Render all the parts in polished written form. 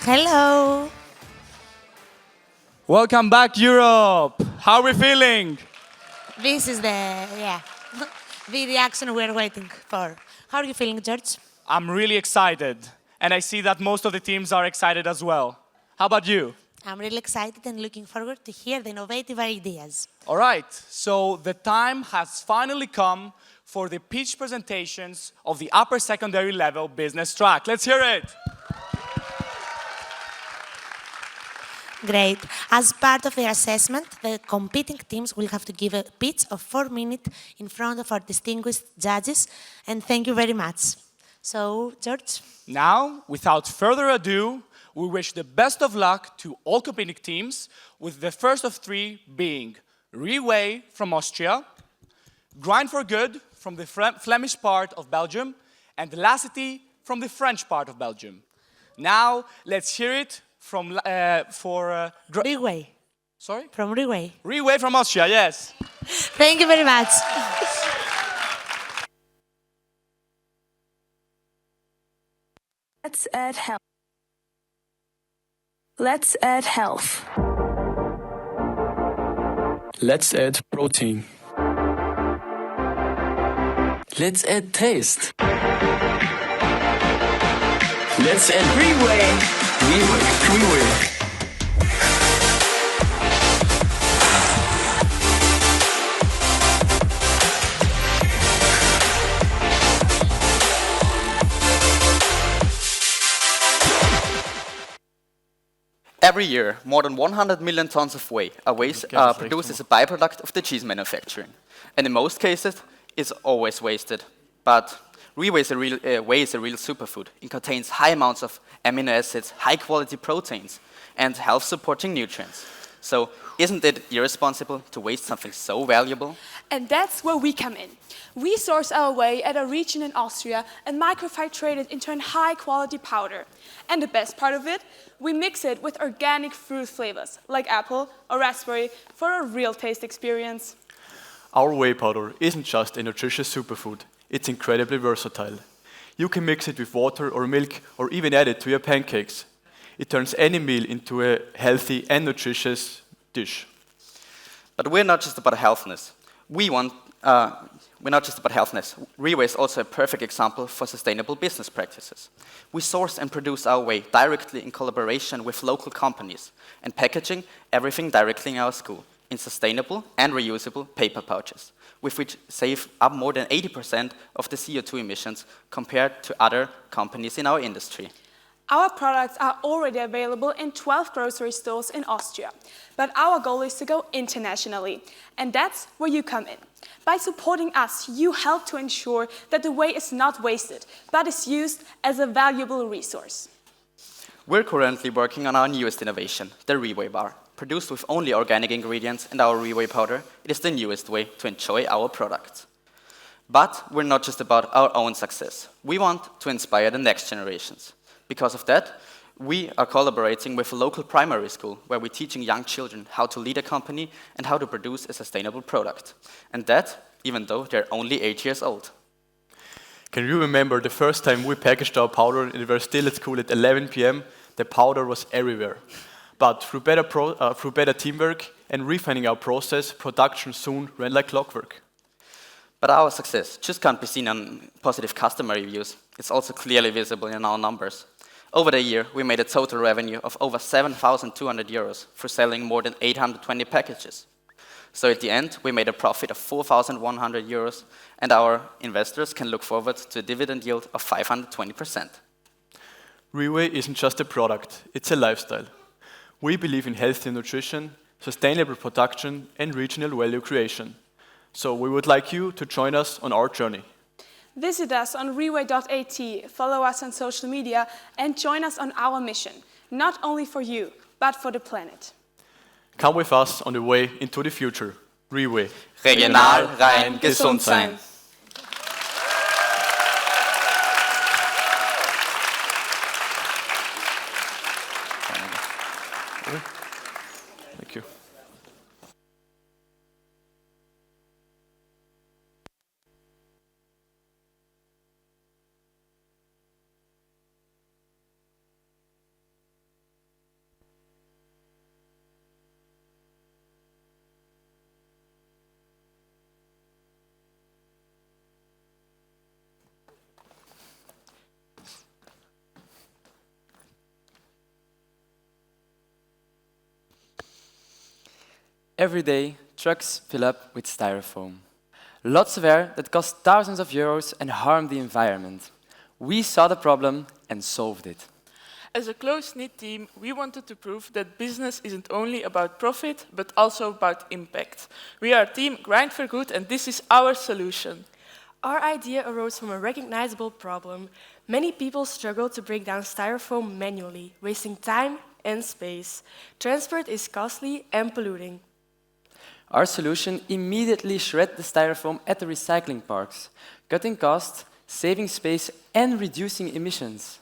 Hello. Welcome back, Europe. How are we feeling? This is the reaction we're waiting for. How are you feeling, George? I'm really excited, and I see that most of the teams are excited as well. How about you? I'm really excited and looking forward to hear the innovative ideas. All right, so the time has finally come for the pitch presentations of the upper secondary level business track. Let's hear it. Great. As part of their assessment, the competing teams will have to give a pitch of 4 minutes in front of our distinguished judges. And thank you very much. So, George? Now, without further ado, we wish the best of luck to all competing teams, with the first of three being Reway from Austria, Grind for Good from the Flemish part of Belgium, and Lacity from the French part of Belgium. Now, let's hear it from Reway. Sorry? From Reway. Reway from Austria, yes. Thank you very much. Let's add health. Let's add health. Let's add protein. Let's add taste. Let's add Reway. Reway. Every year, more than 100 million tons of whey are produced as a byproduct of the cheese manufacturing. And in most cases, it's always wasted. But whey is a real superfood. It contains high amounts of amino acids, high-quality proteins, and health-supporting nutrients. So isn't it irresponsible to waste something so valuable? And that's where we come in. We source our whey at a region in Austria and microfiltrate it into a high-quality powder. And the best part of it, we mix it with organic fruit flavors, like apple or raspberry, for a real taste experience. Our whey powder isn't just a nutritious superfood, it's incredibly versatile. You can mix it with water or milk, or even add it to your pancakes. It turns any meal into a healthy and nutritious dish. But we're not just about healthiness. We're not just about healthiness. Reway is also a perfect example for sustainable business practices. We source and produce our whey directly in collaboration with local companies and packaging everything directly in our school in sustainable and reusable paper pouches, with which save up more than 80% of the CO2 emissions compared to other companies in our industry. Our products are already available in 12 grocery stores in Austria, but our goal is to go internationally, and that's where you come in. By supporting us, you help to ensure that the whey is not wasted, but is used as a valuable resource. We're currently working on our newest innovation, the Reway Bar. Produced with only organic ingredients and our Reway powder, it is the newest way to enjoy our products. But we're not just about our own success. We want to inspire the next generations. Because of that, we are collaborating with a local primary school where we're teaching young children how to lead a company and how to produce a sustainable product. And that, even though they're only 8 years old. Can you remember the first time we packaged our powder and we were still at school at 11 p.m.? The powder was everywhere. But through better teamwork and refining our process, production soon ran like clockwork. But our success just can't be seen on positive customer reviews. It's also clearly visible in our numbers. Over the year, we made a total revenue of over 7,200 euros for selling more than 820 packages. So at the end, we made a profit of 4,100 euros, and our investors can look forward to a dividend yield of 520%. Reway isn't just a product, it's a lifestyle. We believe in healthy nutrition, sustainable production, and regional value creation. So we would like you to join us on our journey. Visit us on reway.at, follow us on social media, and join us on our mission, not only for you, but for the planet. Come with us on the way into the future. Reway. Regional, rein, gesund sein. Thank you. Every day, trucks fill up with styrofoam. Lots of air that costs thousands of euros and harm the environment. We saw the problem and solved it. As a close-knit team, we wanted to prove that business isn't only about profit, but also about impact. We are Team Grind for Good, and this is our solution. Our idea arose from a recognizable problem. Many people struggle to break down styrofoam manually, wasting time and space. Transport is costly and polluting. Our solution immediately shred the styrofoam at the recycling parks, cutting costs, saving space, and reducing emissions.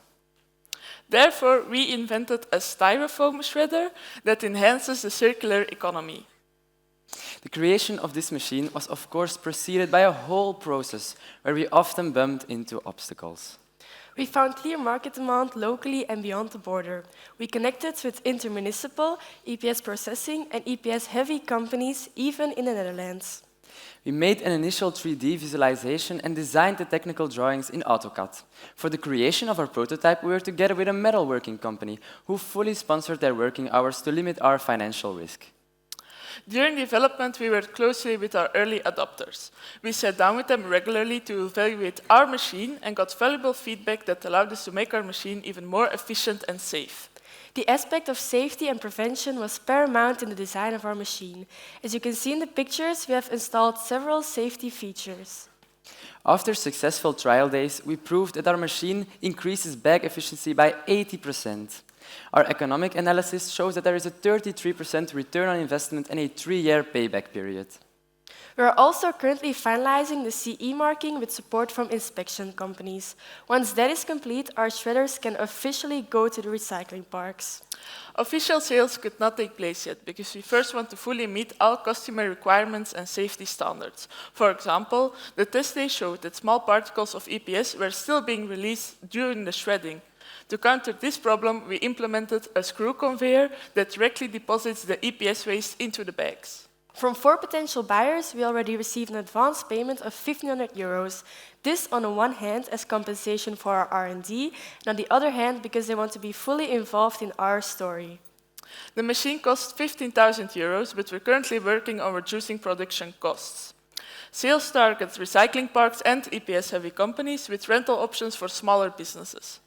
Therefore, we invented a styrofoam shredder that enhances the circular economy. The creation of this machine was of course preceded by a whole process where we often bumped into obstacles. We found clear market demand locally and beyond the border. We connected with intermunicipal, EPS processing and EPS-heavy companies, even in the Netherlands. We made an initial 3D visualization and designed the technical drawings in AutoCAD. For the creation of our prototype, we were together with a metalworking company who fully sponsored their working hours to limit our financial risk. During development, we worked closely with our early adopters. We sat down with them regularly to evaluate our machine and got valuable feedback that allowed us to make our machine even more efficient and safe. The aspect of safety and prevention was paramount in the design of our machine. As you can see in the pictures, we have installed several safety features. After successful trial days, we proved that our machine increases bag efficiency by 80%. Our economic analysis shows that there is a 33% return on investment and a 3-year payback period. We are also currently finalizing the CE marking with support from inspection companies. Once that is complete, our shredders can officially go to the recycling parks. Official sales could not take place yet because we first want to fully meet all customer requirements and safety standards. For example, the test day showed that small particles of EPS were still being released during the shredding. To counter this problem, we implemented a screw conveyor that directly deposits the EPS waste into the bags. From 4 potential buyers, we already received an advance payment of 1,500 euros. This, on the one hand, as compensation for our R&D, and on the other hand, because they want to be fully involved in our story. The machine costs 15,000 euros, but we're currently working on reducing production costs. Sales targets recycling parks and EPS-heavy companies with rental options for smaller businesses.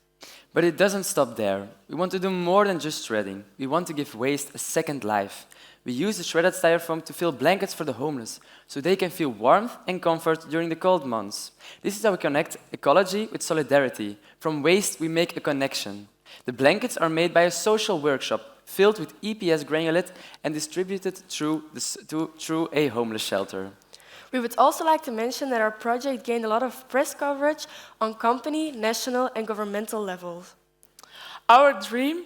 But it doesn't stop there. We want to do more than just shredding. We want to give waste a second life. We use the shredded styrofoam to fill blankets for the homeless, so they can feel warmth and comfort during the cold months. This is how we connect ecology with solidarity. From waste, we make a connection. The blankets are made by a social workshop filled with EPS granulate and distributed through a homeless shelter. We would also like to mention that our project gained a lot of press coverage on company, national and governmental levels. Our dream?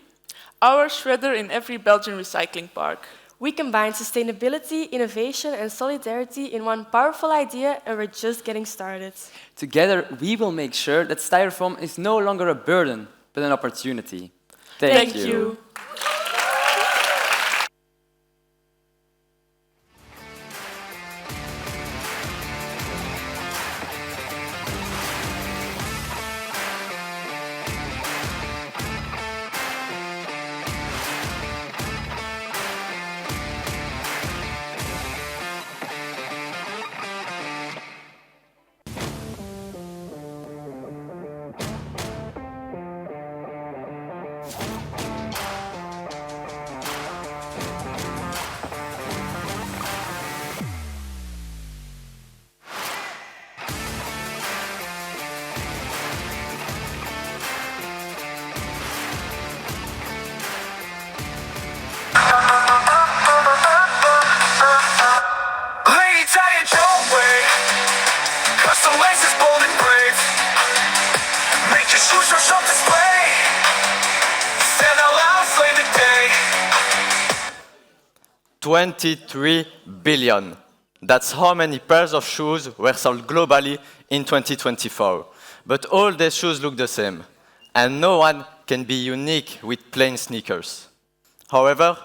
Our shredder in every Belgian recycling park. We combine sustainability, innovation and solidarity in one powerful idea, and we're just getting started. Together, we will make sure that styrofoam is no longer a burden, but an opportunity. Thank you. Laces bold and brave. Make your shoes show shop display. Stand out loud, slay the day. 23 billion. That's how many pairs of shoes were sold globally in 2024. But all the shoes look the same. And no one can be unique with plain sneakers. However,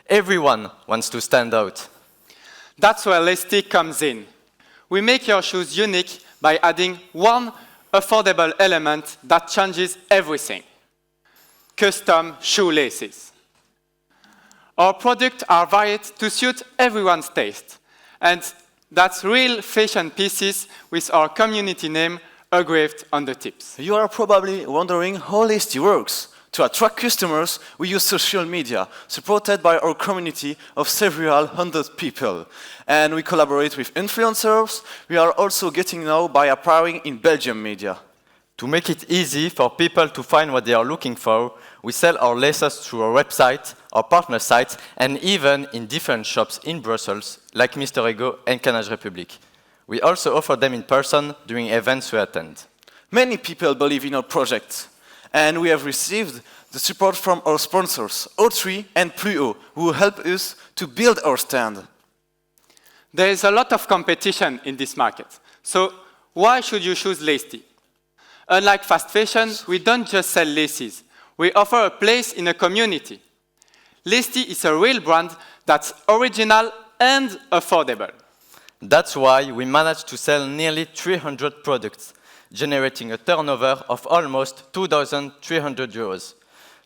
everyone wants to stand out. That's where Lestic comes in. We make your shoes unique by adding one affordable element that changes everything: custom shoelaces. Our products are varied to suit everyone's taste. And that's real fashion pieces with our community name engraved on the tips. You are probably wondering how Lasty works. To attract customers, we use social media, supported by our community of several hundred people. And we collaborate with influencers. We are also getting now by appearing in Belgium media. To make it easy for people to find what they are looking for, we sell our laces through our website, our partner sites, and even in different shops in Brussels, like Mr. Ego and Canage Republic. We also offer them in person during events we attend. Many people believe in our project, and we have received the support from our sponsors, O3 and Pluo, who help us to build our stand. There is a lot of competition in this market, so why should you choose Lasty? Unlike fast fashion, we don't just sell laces. We offer a place in a community. Lasty is a real brand that's original and affordable. That's why we managed to sell nearly 300 products, generating a turnover of almost 2,300 euros.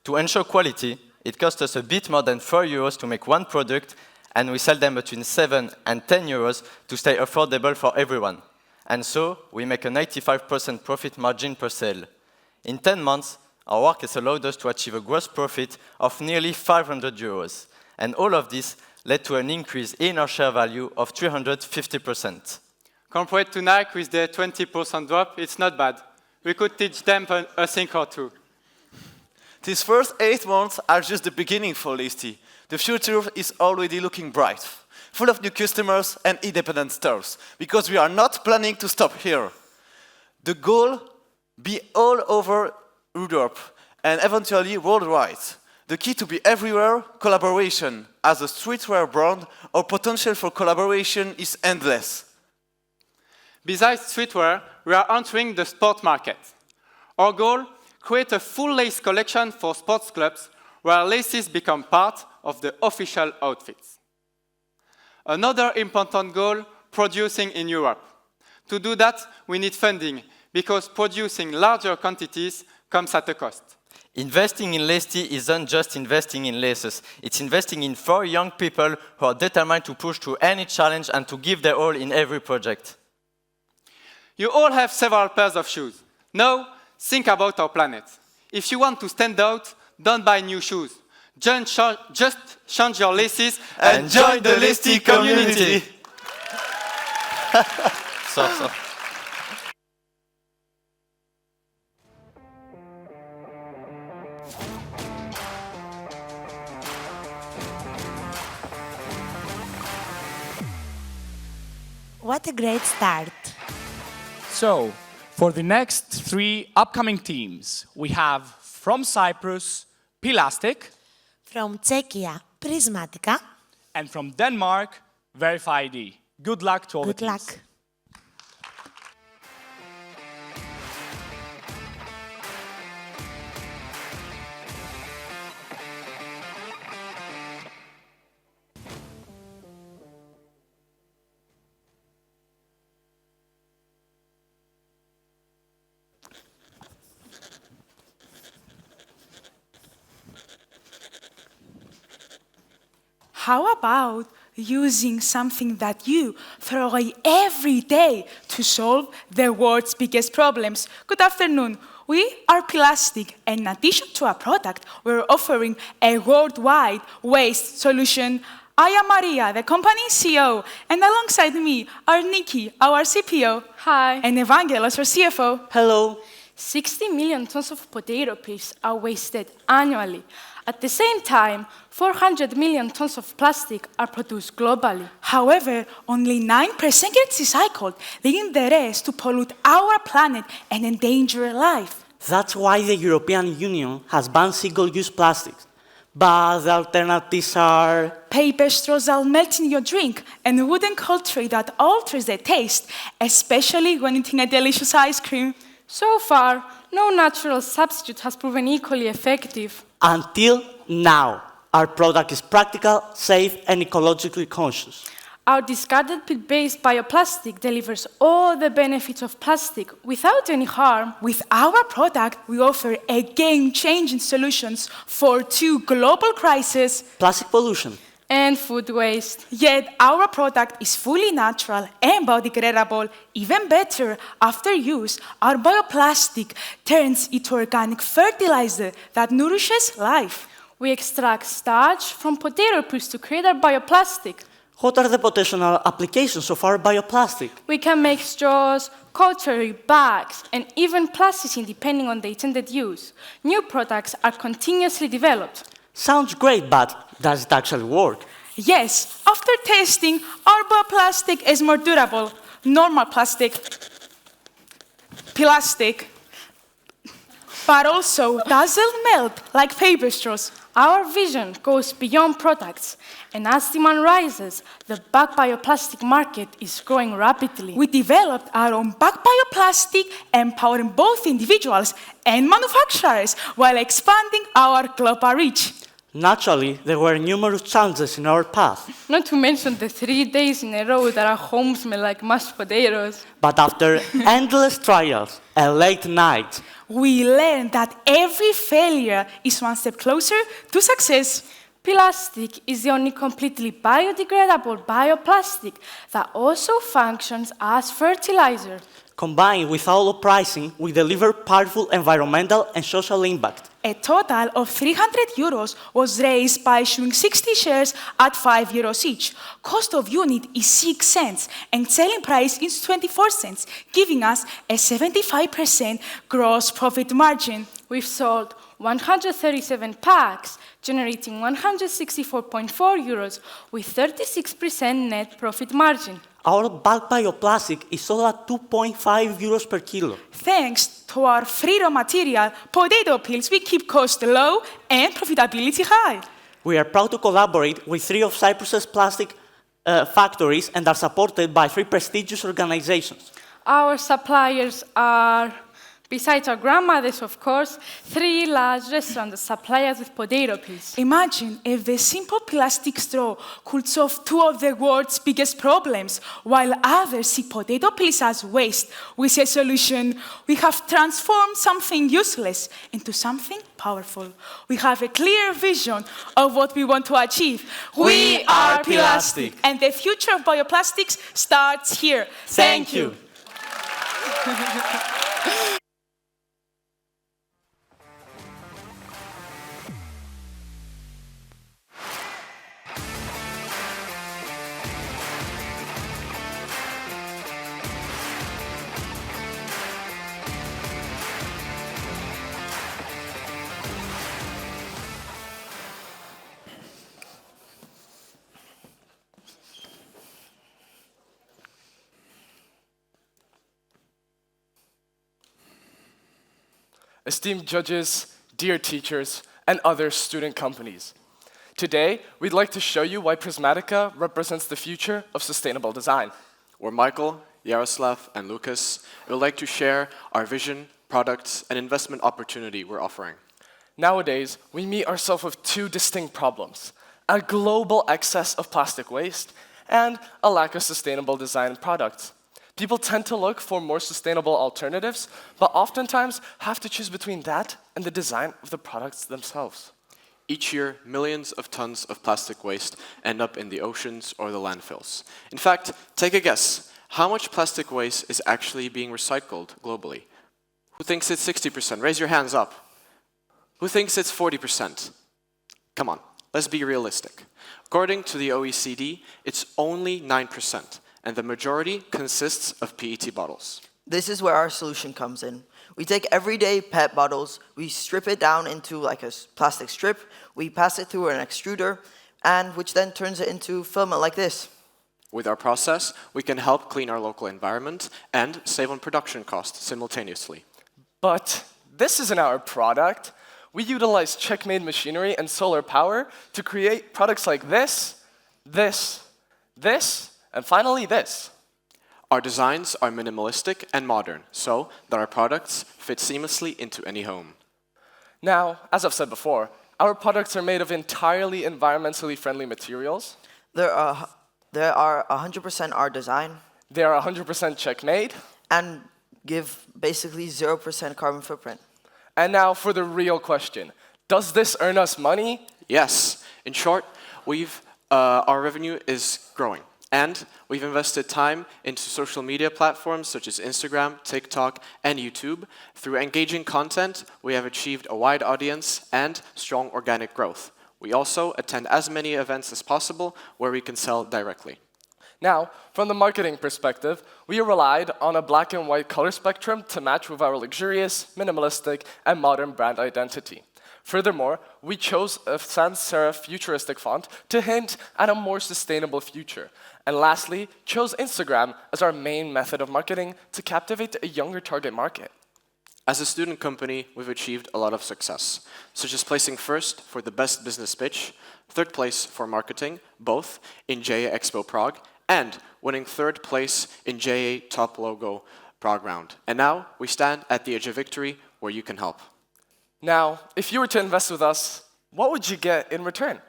To ensure quality, it costs us a bit more than 4 euros to make one product, and we sell them between 7 and 10 euros to stay affordable for everyone. And so, we make a 95% profit margin per sale. In 10 months, our work has allowed us to achieve a gross profit of nearly 500 euros. And all of this led to an increase in our share value of 350%. Compared to Nike with their 20% drop, it's not bad. We could teach them a thing or two. These first 8 months are just the beginning for Lasty. The future is already looking bright, full of new customers and independent stores, because we are not planning to stop here. The goal be all over Europe and eventually worldwide. The key to be everywhere, collaboration. As a streetwear brand, our potential for collaboration is endless. Besides streetwear, we are entering the sport market. Our goal, create a full lace collection for sports clubs where laces become part of the official outfits. Another important goal, producing in Europe. To do that, we need funding, because producing larger quantities comes at a cost. Investing in Lasty isn't just investing in laces. It's investing in 4 young people who are determined to push through any challenge and to give their all in every project. You all have several pairs of shoes. Now, think about our planet. If you want to stand out, don't buy new shoes. Just change your laces and join the Lasty community. So. What a great start. So, for the next 3 upcoming teams, we have from Cyprus, Pilastic, From Czechia, Prismatica. and from Denmark, Verify ID. Good luck to all Good the teams. luck. How about using something that you throw away every day to solve the world's biggest problems? Good afternoon. We are Pilastic, and in addition to our product, we're offering a worldwide waste solution. I am Maria, the company CEO, and alongside me are Nikki, our CPO. Hi. And Evangelos, our CFO. Hello. 60 million tons of potato chips are wasted annually. At the same time, 400 million tons of plastic are produced globally. However, only 9% gets recycled, leaving the rest to pollute our planet and endanger life. That's why the European Union has banned single-use plastics. But the alternatives are... Paper straws that melt in your drink, and wooden cutlery that alters the taste, especially when eating a delicious ice cream. So far, no natural substitute has proven equally effective. Until now, our product is practical, safe, and ecologically conscious. Our discarded pit-based bioplastic delivers all the benefits of plastic without any harm. With our product, we offer a game-changing solutions for two global crises Plastic pollution. And food waste. Yet our product is fully natural and biodegradable. Even better, after use, our bioplastic turns into organic fertilizer that nourishes life. We extract starch from potato peels to create our bioplastic. What are the potential applications of our bioplastic? We can make straws, cutlery, bags, and even plasticine depending on the intended use. New products are continuously developed. Sounds great, but does it actually work? Yes, after testing, our bioplastic is more durable. Normal plastic, but also doesn't melt like paper straws. Our vision goes beyond products, and as demand rises, the bulk bioplastic market is growing rapidly. We developed our own bulk bioplastic, empowering both individuals and manufacturers while expanding our global reach. Naturally, there were numerous challenges in our path. Not to mention the 3 days in a row that our homes smell like mashed potatoes. But after endless trials and late nights, we learned that every failure is one step closer to success. Plastic is the only completely biodegradable bioplastic that also functions as fertilizer. Combined with all pricing, we deliver powerful environmental and social impact. A total of 300 euros was raised by issuing 60 shares at 5 euros each. Cost of unit is 6 cents and selling price is 24 cents, giving us a 75% gross profit margin. We've sold 137 packs, generating 164.4 euros with 36% net profit margin. Our bulk bioplastic is sold at 2.5 euros per kilo. Thanks to our free raw material, potato peels, we keep cost low and profitability high. We are proud to collaborate with 3 of Cyprus's plastic factories and are supported by 3 prestigious organizations. Our suppliers are, besides our grandmothers, of course, 3 large restaurants that supply us with potato peels. Imagine if the simple plastic straw could solve 2 of the world's biggest problems, while others see potato peels as waste. We see a solution. We have transformed something useless into something powerful. We have a clear vision of what we want to achieve. We are Plastic. And the future of bioplastics starts here. Thank you. Esteemed judges, dear teachers, and other student companies. Today, we'd like to show you why Prismatica represents the future of sustainable design. We're Michael, Yaroslav, and Lucas. We would like to share our vision, products, and investment opportunity we're offering. Nowadays, we meet ourselves with 2 distinct problems: a global excess of plastic waste and a lack of sustainable design products. People tend to look for more sustainable alternatives, but oftentimes have to choose between that and the design of the products themselves. Each year, millions of tons of plastic waste end up in the oceans or the landfills. In fact, take a guess. How much plastic waste is actually being recycled globally? Who thinks it's 60%? Raise your hands up. Who thinks it's 40%? Come on, let's be realistic. According to the OECD, it's only 9%. And the majority consists of PET bottles. This is where our solution comes in. We take everyday PET bottles, we strip it down into like a plastic strip, we pass it through an extruder, and which then turns it into filament like this. With our process, we can help clean our local environment and save on production costs simultaneously. But this isn't our product. We utilize Checkmate machinery and solar power to create products like this, and finally this. Our designs are minimalistic and modern, so that our products fit seamlessly into any home. Now, as I've said before, our products are made of entirely environmentally friendly materials. There are They are 100% our design. They are 100% checkmate. And give basically 0% carbon footprint. And now for the real question. Does this earn us money? Yes. In short, our revenue is growing. And we've invested time into social media platforms such as Instagram, TikTok, and YouTube. Through engaging content, we have achieved a wide audience and strong organic growth. We also attend as many events as possible where we can sell directly. Now, from the marketing perspective, we relied on a black and white color spectrum to match with our luxurious, minimalistic, and modern brand identity. Furthermore, we chose a sans serif futuristic font to hint at a more sustainable future. And lastly, chose Instagram as our main method of marketing to captivate a younger target market. As a student company, we've achieved a lot of success, such as placing first for the best business pitch, third place for marketing, both in JA Expo Prague, and winning third place in JA Top Logo Prague round. And now we stand at the edge of victory where you can help. Now, if you were to invest with us, what would you get in return?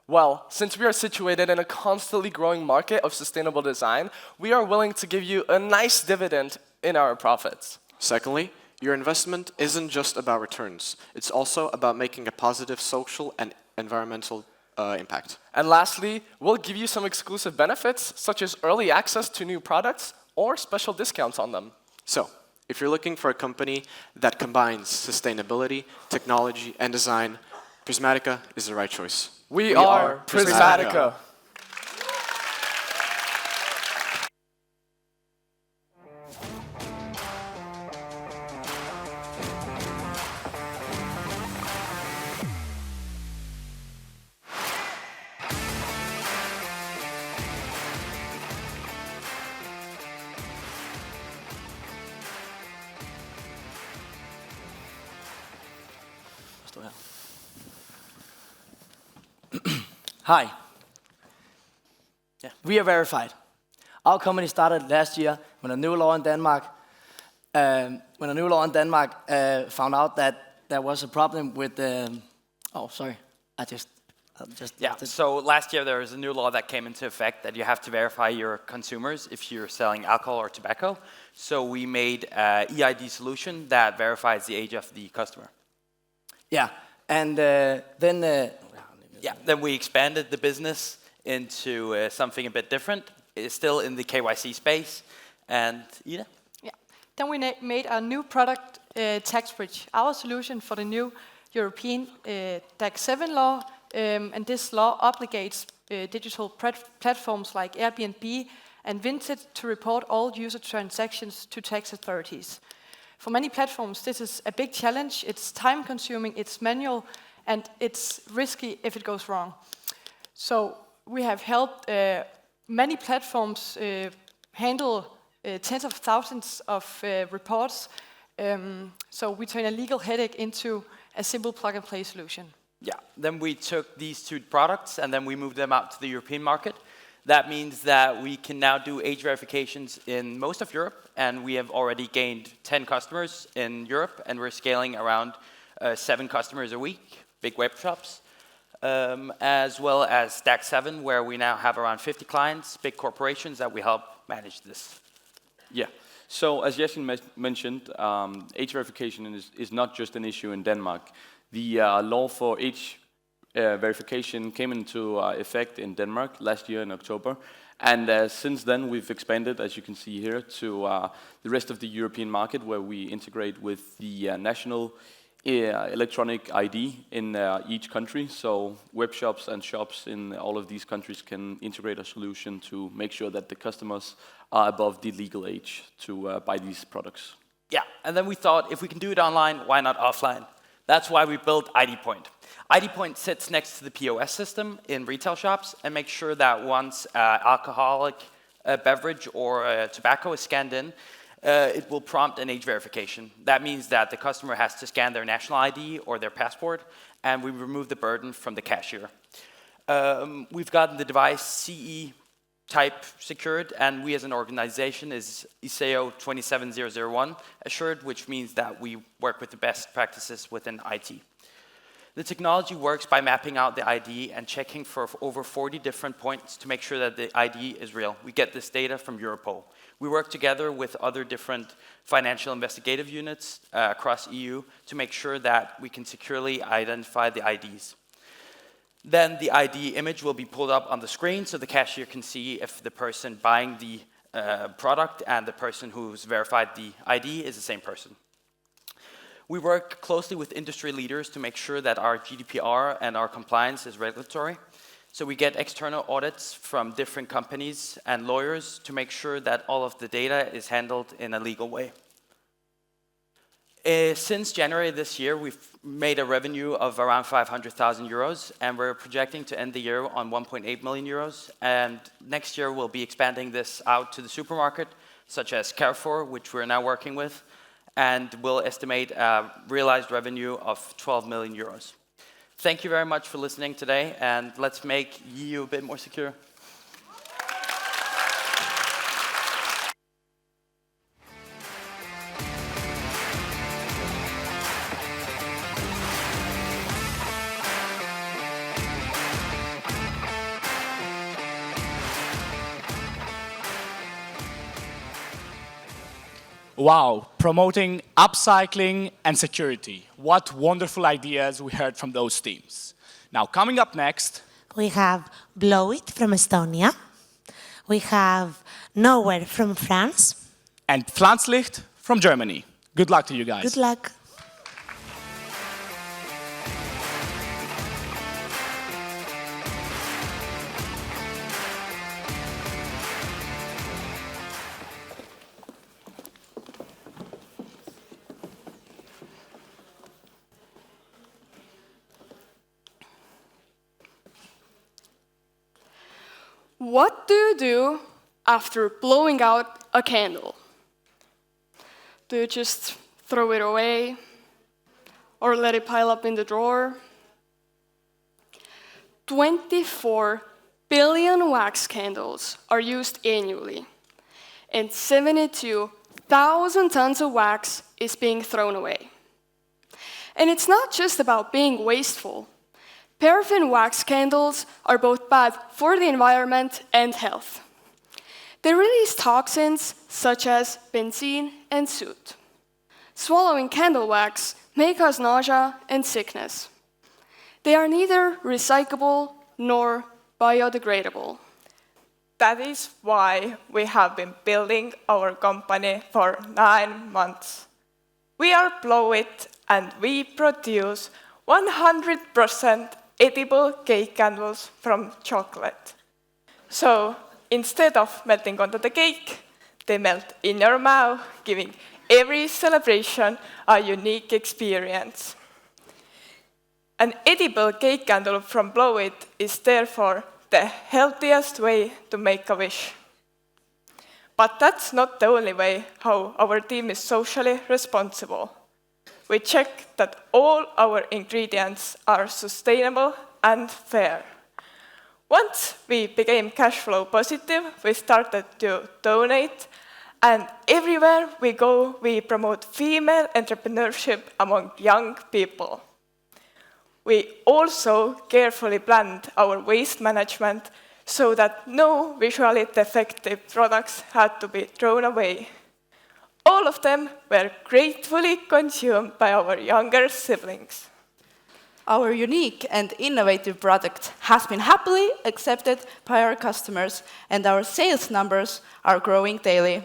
Well, since we are situated in a constantly growing market of sustainable design, we are willing to give you a nice dividend in our profits. Secondly, your investment isn't just about returns. It's also about making a positive social and environmental impact. And lastly, we'll give you some exclusive benefits, such as early access to new products or special discounts on them. So, if you're looking for a company that combines sustainability, technology, and design, Prismatica is the right choice. We are Prismatica. Hi. Yeah, we are verified. Our company started last year when a new law in Denmark, found out that there was a problem with the. Oh, sorry. So last year there was a new law that came into effect that you have to verify your consumers if you're selling alcohol or tobacco. So we made an EID solution that verifies the age of the customer. Yeah, and then we expanded the business into something a bit different. It's still in the KYC space. And Ida? Yeah. Then we made a new product, TaxBridge, our solution for the new European DAX 7 law. And this law obligates digital platforms like Airbnb and Vinted to report all user transactions to tax authorities. For many platforms, this is a big challenge. It's time-consuming, it's manual, and it's risky if it goes wrong. So we have helped many platforms handle tens of thousands of reports. So we turn a legal headache into a simple plug-and-play solution. Yeah, then we took these two products and then we moved them out to the European market. That means that we can now do age verifications in most of Europe, and we have already gained 10 customers in Europe, and we're scaling around 7 customers a week, big web shops, as well as DAX 7, where we now have around 50 clients, big corporations that we help manage this. Yeah, so as Jessin mentioned, age verification is not just an issue in Denmark. The law for age verification came into effect in Denmark last year in October. And since then, we've expanded, as you can see here, to the rest of the European market, where we integrate with the national electronic ID in each country. So web shops and shops in all of these countries can integrate a solution to make sure that the customers are above the legal age to buy these products. Yeah, and then we thought, if we can do it online, why not offline? That's why we built ID Point. ID Point sits next to the POS system in retail shops and makes sure that once alcoholic beverage or tobacco is scanned in, it will prompt an age verification. That means that the customer has to scan their national ID or their passport, and we remove the burden from the cashier. We've gotten the device CE type secured, and we as an organization is ISAO 27001 assured, which means that we work with the best practices within IT. The technology works by mapping out the ID and checking for over 40 different points to make sure that the ID is real. We get this data from Europol. We work together with other different financial investigative units across EU to make sure that we can securely identify the IDs. Then the ID image will be pulled up on the screen so the cashier can see if the person buying the product and the person who's verified the ID is the same person. We work closely with industry leaders to make sure that our GDPR and our compliance is regulatory. So we get external audits from different companies and lawyers to make sure that all of the data is handled in a legal way. Since January this year, we've made a revenue of around 500,000 euros, and we're projecting to end the year on 1.8 million euros. And next year, we'll be expanding this out to the supermarket, such as Carrefour, which we're now working with, and we'll estimate a realized revenue of 12 million euros. Thank you very much for listening today, and let's make EU a bit more secure. Wow, promoting upcycling and security. What wonderful ideas we heard from those teams. Now, coming up next, we have Blowit from Estonia. We have Nowhere from France. And Pflanzlicht from Germany. Good luck to you guys. Good luck. What do you do after blowing out a candle? Do you just throw it away or let it pile up in the drawer? 24 billion wax candles are used annually, and 72,000 tons of wax is being thrown away. And it's not just about being wasteful. Paraffin wax candles are both bad for the environment and health. They release toxins such as benzene and soot. Swallowing candle wax may cause nausea and sickness. They are neither recyclable nor biodegradable. That is why we have been building our company for 9 months. We are Blowit, and we produce 100% edible cake candles from chocolate. So instead of melting onto the cake, they melt in your mouth, giving every celebration a unique experience. An edible cake candle from Blowit is therefore the healthiest way to make a wish. But that's not the only way how our team is socially responsible. We check that all our ingredients are sustainable and fair. Once we became cash flow positive, we started to donate, and everywhere we go, we promote female entrepreneurship among young people. We also carefully planned our waste management so that no visually defective products had to be thrown away. All of them were gratefully consumed by our younger siblings. Our unique and innovative product has been happily accepted by our customers, and our sales numbers are growing daily.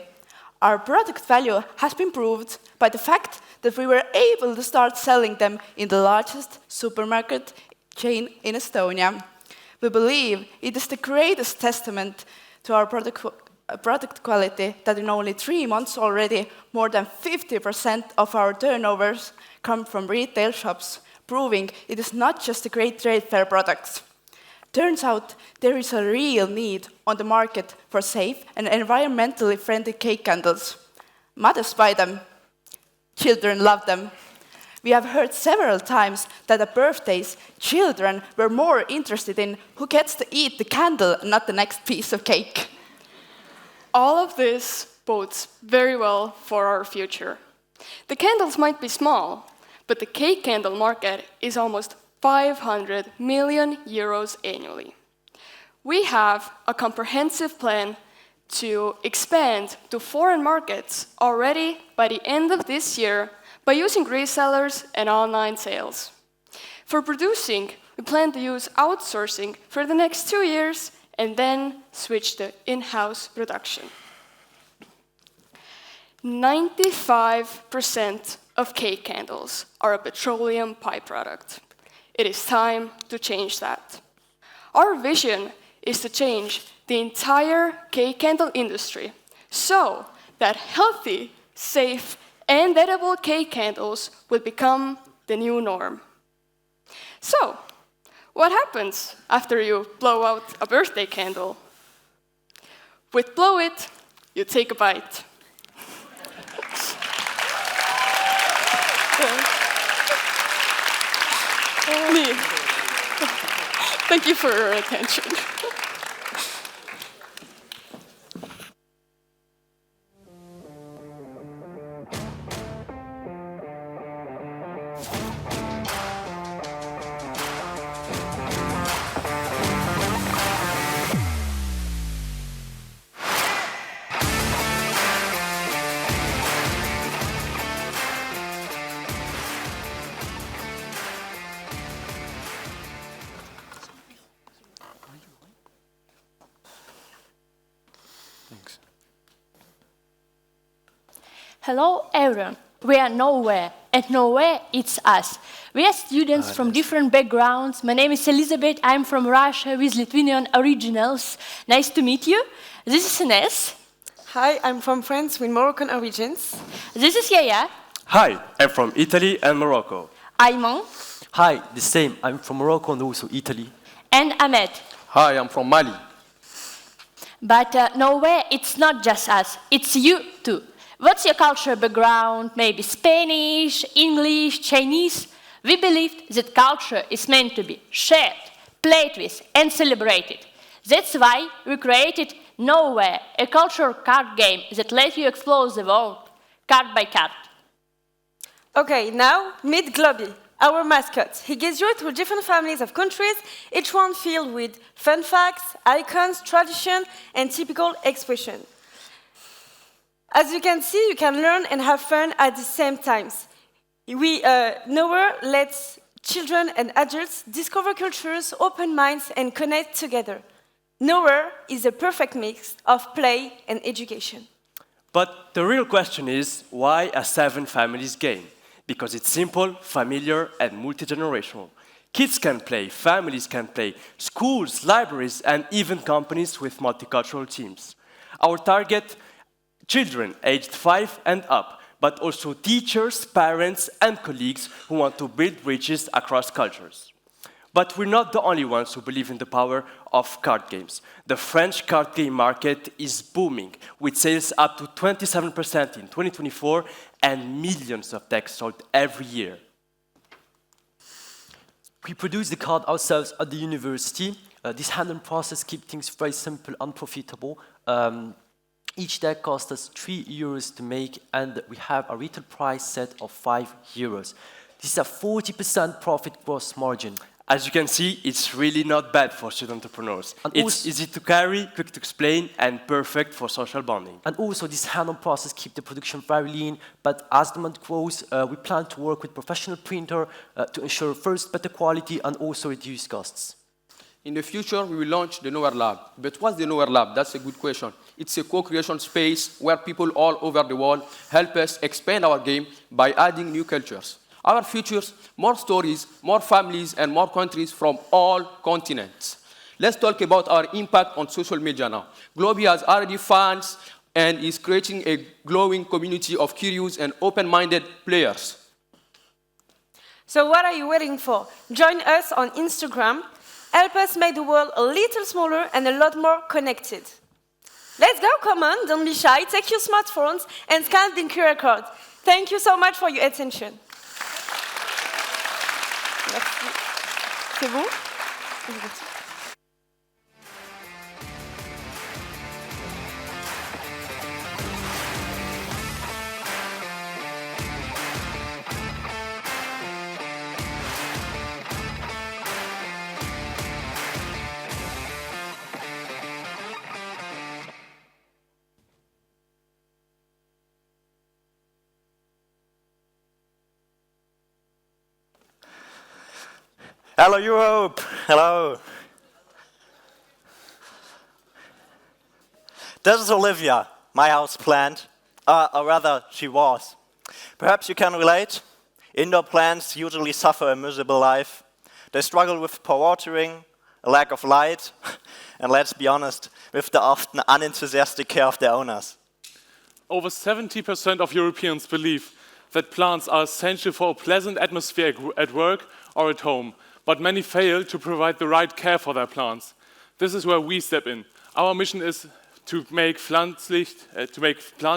Our product value has been proved by the fact that we were able to start selling them in the largest supermarket chain in Estonia. We believe it is the greatest testament to our product quality that in only 3 months already, more than 50% of our turnovers come from retail shops, proving it is not just a great trade fair product. Turns out there is a real need on the market for safe and environmentally friendly cake candles. Mothers buy them. Children love them. We have heard several times that at birthdays, children were more interested in who gets to eat the candle, not the next piece of cake. All of this bodes very well for our future. The candles might be small, but the cake candle market is almost 500 million euros annually. We have a comprehensive plan to expand to foreign markets already by the end of this year by using resellers and online sales. For producing, we plan to use outsourcing for the next 2 years and then switch to in-house production. 95% of cake candles are a petroleum byproduct. It is time to change that. Our vision is to change the entire cake candle industry so that healthy, safe, and edible cake candles will become the new norm. So, what happens after you blow out a birthday candle? With Blow It, you take a bite. Me. Thank you for your attention. Hello everyone, we are Nowhere, and Nowhere it's us. We are students from different backgrounds. My name is Elizabeth, I'm from Russia with Lithuanian originals. Nice to meet you. This is Ines. Hi, I'm from France with Moroccan origins. This is Yaya. Hi, I'm from Italy and Morocco. Ayman. Hi, the same. I'm from Morocco and also Italy. And Ahmed. Hi, I'm from Mali. But Nowhere it's not just us, it's you too. What's your cultural background? Maybe Spanish, English, Chinese? We believe that culture is meant to be shared, played with, and celebrated. That's why we created Nowhere, a cultural card game that lets you explore the world, card by card. Okay, now meet Globby, our mascot. He guides you through different families of countries, each one filled with fun facts, icons, tradition, and typical expression. As you can see, you can learn and have fun at the same times. Nowhere lets children and adults discover cultures, open minds, and connect together. Nowhere is a perfect mix of play and education. But the real question is, why a 7 families game? Because it's simple, familiar, and multi-generational. Kids can play, families can play, schools, libraries, and even companies with multicultural teams. Our target: children aged 5 and up, but also teachers, parents, and colleagues who want to build bridges across cultures. But we're not the only ones who believe in the power of card games. The French card game market is booming, with sales up to 27% in 2024 and millions of decks sold every year. We produce the card ourselves at the university. This hand-on process keeps things very simple and profitable. Each deck costs us €3 to make, and we have a retail price set of €5. This is a 40% profit gross margin. As you can see, it's really not bad for student entrepreneurs. And it's easy to carry, quick to explain, and perfect for social bonding. And also, this hand-on process keeps the production very lean, but as demand grows, we plan to work with professional printer to ensure first better quality and also reduce costs. In the future, we will launch the Nowhere Lab. But what's the Nowhere Lab? That's a good question. It's a co-creation space where people all over the world help us expand our game by adding new cultures. Our futures, more stories, more families, and more countries from all continents. Let's talk about our impact on social media now. Globby has already fans and is creating a glowing community of curious and open-minded players. So what are you waiting for? Join us on Instagram. Help us make the world a little smaller and a lot more connected. Let's go, come on, don't be shy. Take your smartphones and scan the QR code. Thank you so much for your attention. Merci. C'est bon? Hello, Europe. Hello. This is Olivia, my house plant. Or rather, she was. Perhaps you can relate. Indoor plants usually suffer a miserable life. They struggle with poor watering, a lack of light, and let's be honest, with the often unenthusiastic care of their owners. Over 70% of Europeans believe that plants are essential for a pleasant atmosphere at work or at home, but many fail to provide the right care for their plants. This is where we step in. Our mission is to make plant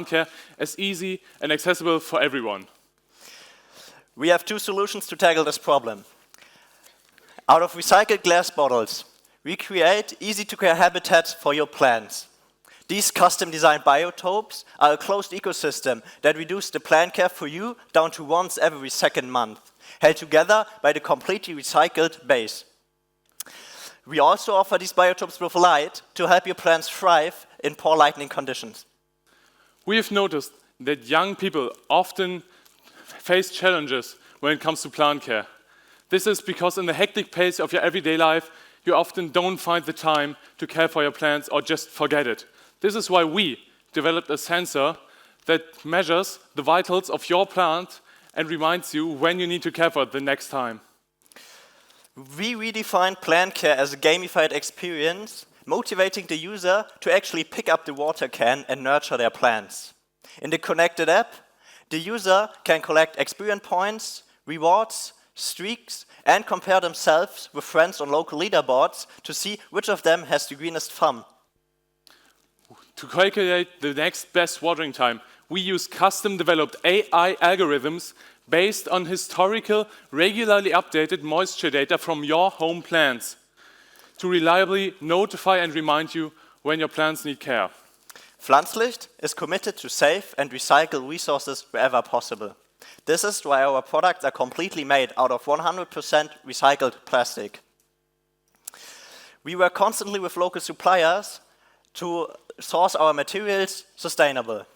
care as easy and accessible for everyone. We have two solutions to tackle this problem. Out of recycled glass bottles, we create easy-to-care habitats for your plants. These custom-designed biotopes are a closed ecosystem that reduce the plant care for you down to once every second month, held together by the completely recycled base. We also offer these biotopes with light to help your plants thrive in poor lighting conditions. We have noticed that young people often face challenges when it comes to plant care. This is because in the hectic pace of your everyday life, you often don't find the time to care for your plants or just forget it. This is why we developed a sensor that measures the vitals of your plant and reminds you when you need to care for it the next time. We redefine plant care as a gamified experience, motivating the user to actually pick up the water can and nurture their plants. In the connected app, the user can collect experience points, rewards, streaks, and compare themselves with friends on local leaderboards to see which of them has the greenest thumb. To calculate the next best watering time, we use custom-developed AI algorithms based on historical, regularly updated moisture data from your home plants to reliably notify and remind you when your plants need care. Pflanzlicht is committed to save and recycle resources wherever possible. This is why our products are completely made out of 100% recycled plastic. We work constantly with local suppliers to source our materials sustainable.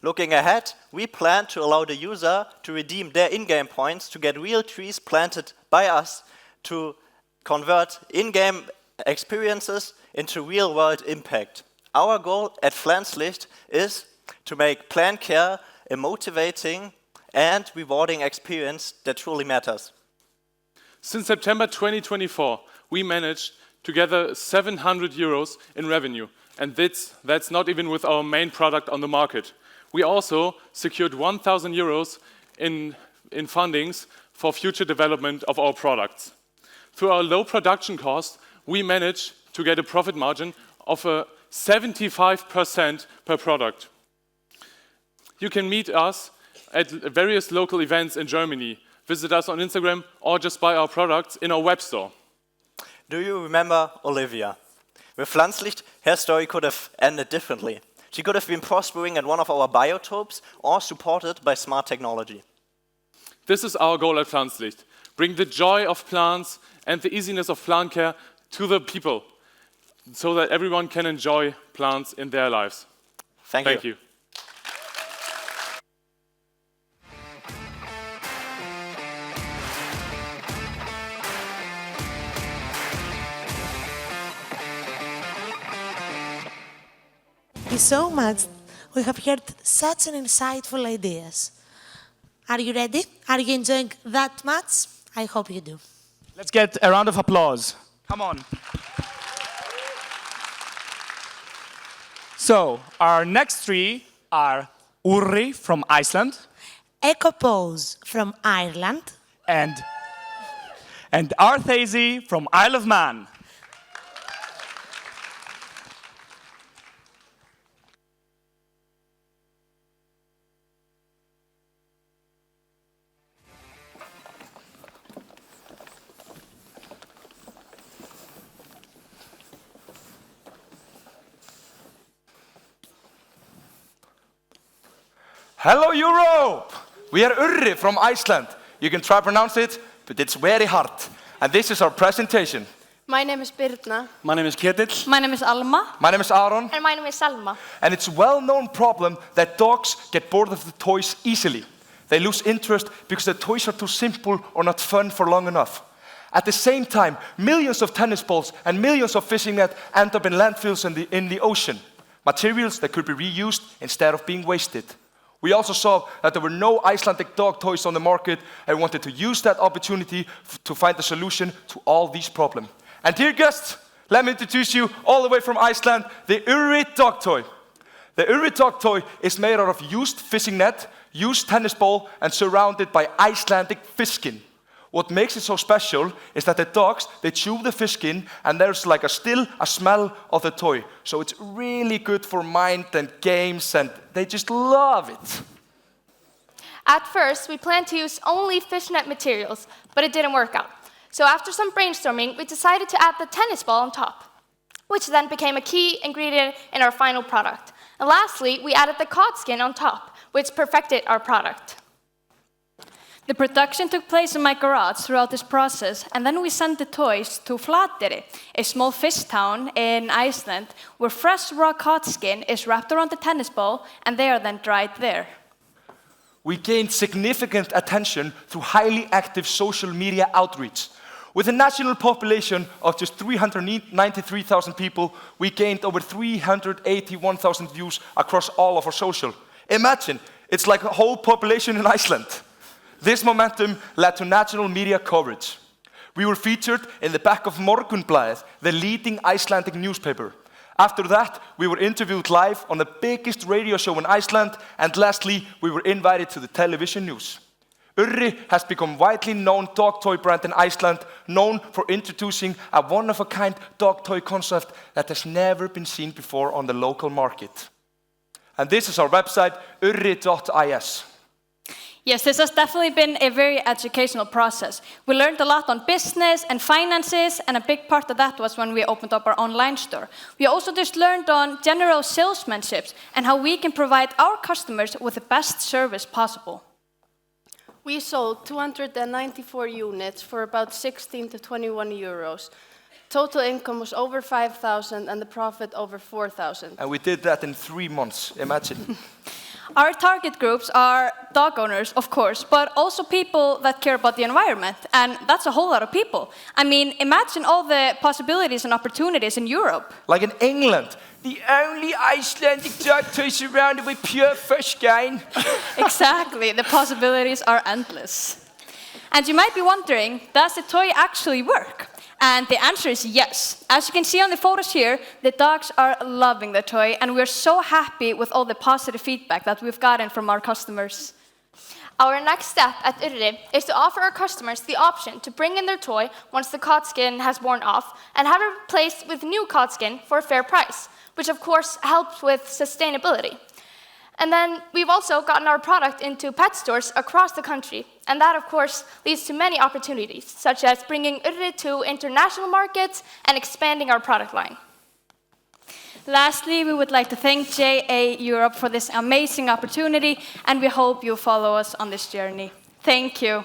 Looking ahead, we plan to allow the user to redeem their in-game points to get real trees planted by us to convert in-game experiences into real-world impact. Our goal at Pflanzlicht is to make plant care a motivating and rewarding experience that truly matters. Since September 2024, we managed to gather €700 in revenue, and that's not even with our main product on the market. We also secured €1,000 in fundings for future development of our products. Through our low production cost, we managed to get a profit margin of 75% per product. You can meet us at various local events in Germany, visit us on Instagram, or just buy our products in our web store. Do you remember Olivia? With Pflanzlicht, her story could have ended differently. She could have been prospering at one of our biotopes or supported by smart technology. This is our goal at Pflanzlicht. Bring the joy of plants and the easiness of plant care to the people so that everyone can enjoy plants in their lives. Thank you. Thank you so much. We have heard such an insightful ideas. Are you ready? Are you enjoying that much? I hope you do. Let's get a round of applause. Come on. So, our next three are Urri from Iceland. Ecopose from Ireland. And Arthezi from Isle of Man. Hello Europe! We are Urri from Iceland. You can try to pronounce it, but it's very hard. And this is our presentation. My name is Birna. My name is Ketill. My name is Alma. My name is Aron. And my name is Selma. And it's a well-known problem that dogs get bored of the toys easily. They lose interest because the toys are too simple or not fun for long enough. At the same time, millions of tennis balls and millions of fishing nets end up in landfills in the ocean. Materials that could be reused instead of being wasted. We also saw that there were no Icelandic dog toys on the market and wanted to use that opportunity to find a solution to all these problems. And dear guests, let me introduce you all the way from Iceland, the Urri dog toy. The Urri dog toy is made out of used fishing net, used tennis ball, and surrounded by Icelandic fish skin. What makes it so special is that the dogs, they chew the fish skin, and there's like still a smell of the toy. So it's really good for mind and games, and they just love it. At first, we planned to use only fishnet materials, but it didn't work out. So after some brainstorming, we decided to add the tennis ball on top, which then became a key ingredient in our final product. And lastly, we added the cod skin on top, which perfected our product. The production took place in my garage throughout this process, and then we sent the toys to Flateyri, a small fish town in Iceland, where fresh raw cod skin is wrapped around the tennis ball, and they are then dried there. We gained significant attention through highly active social media outreach. With a national population of just 393,000 people, we gained over 381,000 views across all of our social. Imagine, it's like a whole population in Iceland. This momentum led to national media coverage. We were featured in the back of Morgunblaðið, the leading Icelandic newspaper. After that, we were interviewed live on the biggest radio show in Iceland, and lastly, we were invited to the television news. Urri has become a widely known dog toy brand in Iceland, known for introducing a one-of-a-kind dog toy concept that has never been seen before on the local market. And this is our website, urri.is. Yes, this has definitely been a very educational process. We learned a lot on business and finances, and a big part of that was when we opened up our online store. We also just learned on general salesmanship and how we can provide our customers with the best service possible. We sold 294 units for about 16 to 21 euros. Total income was over 5,000 and the profit over 4,000. And we did that in 3 months, imagine. Our target groups are dog owners, of course, but also people that care about the environment, and that's a whole lot of people. I mean, imagine all the possibilities and opportunities in Europe. Like in England, the only Icelandic dog toy surrounded with pure fish skin. Exactly, the possibilities are endless. And you might be wondering, does the toy actually work? And the answer is yes. As you can see on the photos here, the dogs are loving the toy, and we're so happy with all the positive feedback that we've gotten from our customers. Our next step at Urri is to offer our customers the option to bring in their toy once the cod skin has worn off and have it replaced with new cod skin for a fair price, which of course helps with sustainability. And then we've also gotten our product into pet stores across the country, and that of course leads to many opportunities, such as bringing Urri to international markets and expanding our product line. Lastly, we would like to thank JA Europe for this amazing opportunity, and we hope you follow us on this journey. Thank you.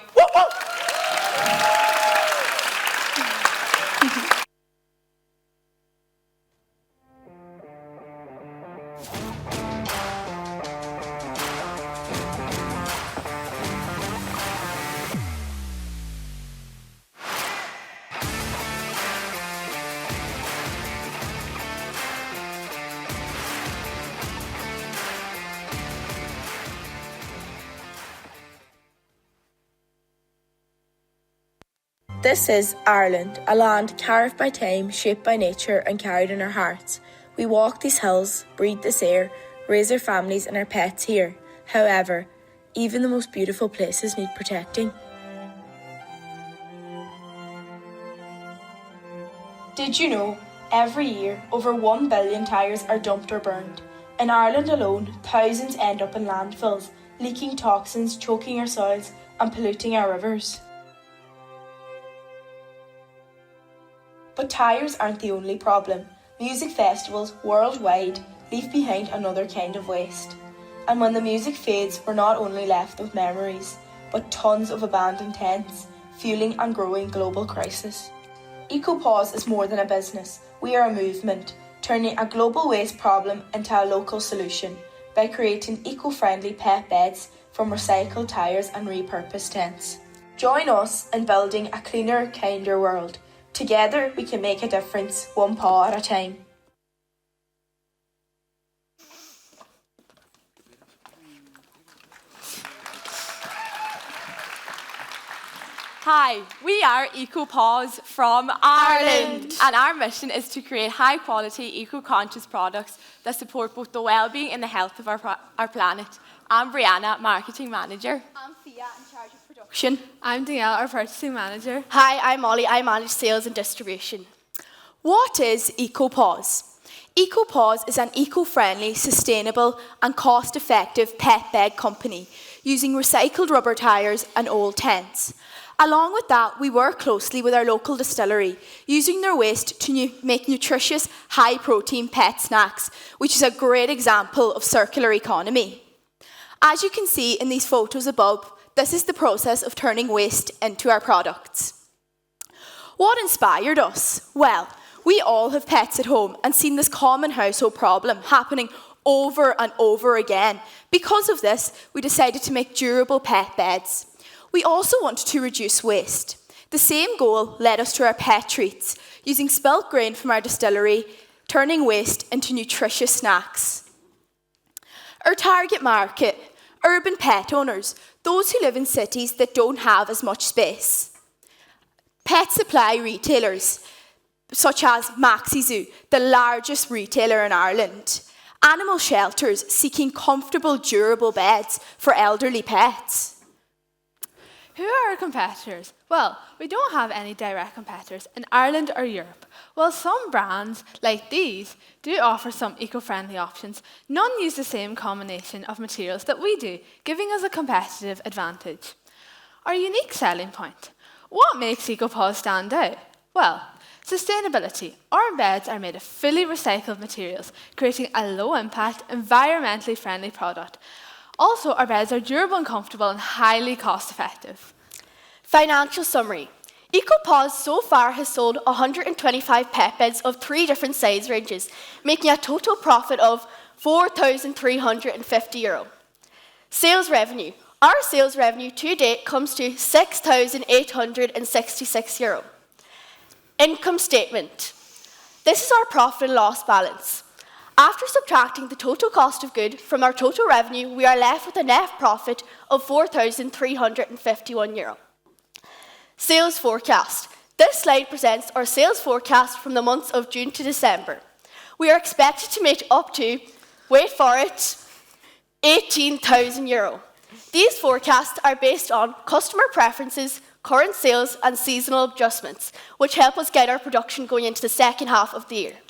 This is Ireland, a land carved by time, shaped by nature and carried in our hearts. We walk these hills, breathe this air, raise our families and our pets here. However, even the most beautiful places need protecting. Did you know, every year over 1 billion tyres are dumped or burned? In Ireland alone, thousands end up in landfills, leaking toxins, choking our soils and polluting our rivers. But tyres aren't the only problem. Music festivals worldwide leave behind another kind of waste. And when the music fades, we're not only left with memories, but tons of abandoned tents, fueling and growing global crisis. EcoPause is more than a business. We are a movement, turning a global waste problem into a local solution by creating eco-friendly pet beds from recycled tyres and repurposed tents. Join us in building a cleaner, kinder world. Together we can make a difference, one paw at a time. Hi, we are EcoPaws from Ireland, and our mission is to create high-quality, eco-conscious products that support both the well-being and the health of our planet. I'm Brianna, Marketing Manager. I'm Thea, in charge of production. I'm Danielle, our Purchasing Manager. Hi, I'm Molly, I manage sales and distribution. What is EcoPaws? EcoPaws is an eco-friendly, sustainable and cost-effective pet bed company using recycled rubber tyres and old tents. Along with that, we work closely with our local distillery, using their waste to make nutritious, high-protein pet snacks, which is a great example of circular economy. As you can see in these photos above, this is the process of turning waste into our products. What inspired us? Well, we all have pets at home and seen this common household problem happening over and over again. Because of this, we decided to make durable pet beds. We also wanted to reduce waste. The same goal led us to our pet treats, using spilt grain from our distillery, turning waste into nutritious snacks. Our target market, urban pet owners, those who live in cities that don't have as much space. Pet supply retailers, such as Maxi Zoo, the largest retailer in Ireland. Animal shelters seeking comfortable, durable beds for elderly pets. Who are our competitors? Well, we don't have any direct competitors in Ireland or Europe. While some brands, like these, do offer some eco-friendly options, none use the same combination of materials that we do, giving us a competitive advantage. Our unique selling point. What makes EcoPaws stand out? Well, sustainability. Our beds are made of fully recycled materials, creating a low-impact, environmentally friendly product. Also, our beds are durable and comfortable and highly cost-effective. Financial summary. EcoPaws so far has sold 125 pet beds of 3 different size ranges, making a total profit of €4,350. Sales revenue. Our sales revenue to date comes to €6,866. Income statement. This is our profit and loss balance. After subtracting the total cost of good from our total revenue, we are left with a net profit of €4,351. Sales forecast. This slide presents our sales forecast from the months of June to December. We are expected to make up to, wait for it, €18,000. These forecasts are based on customer preferences, current sales and seasonal adjustments, which help us get our production going into the second half of the year.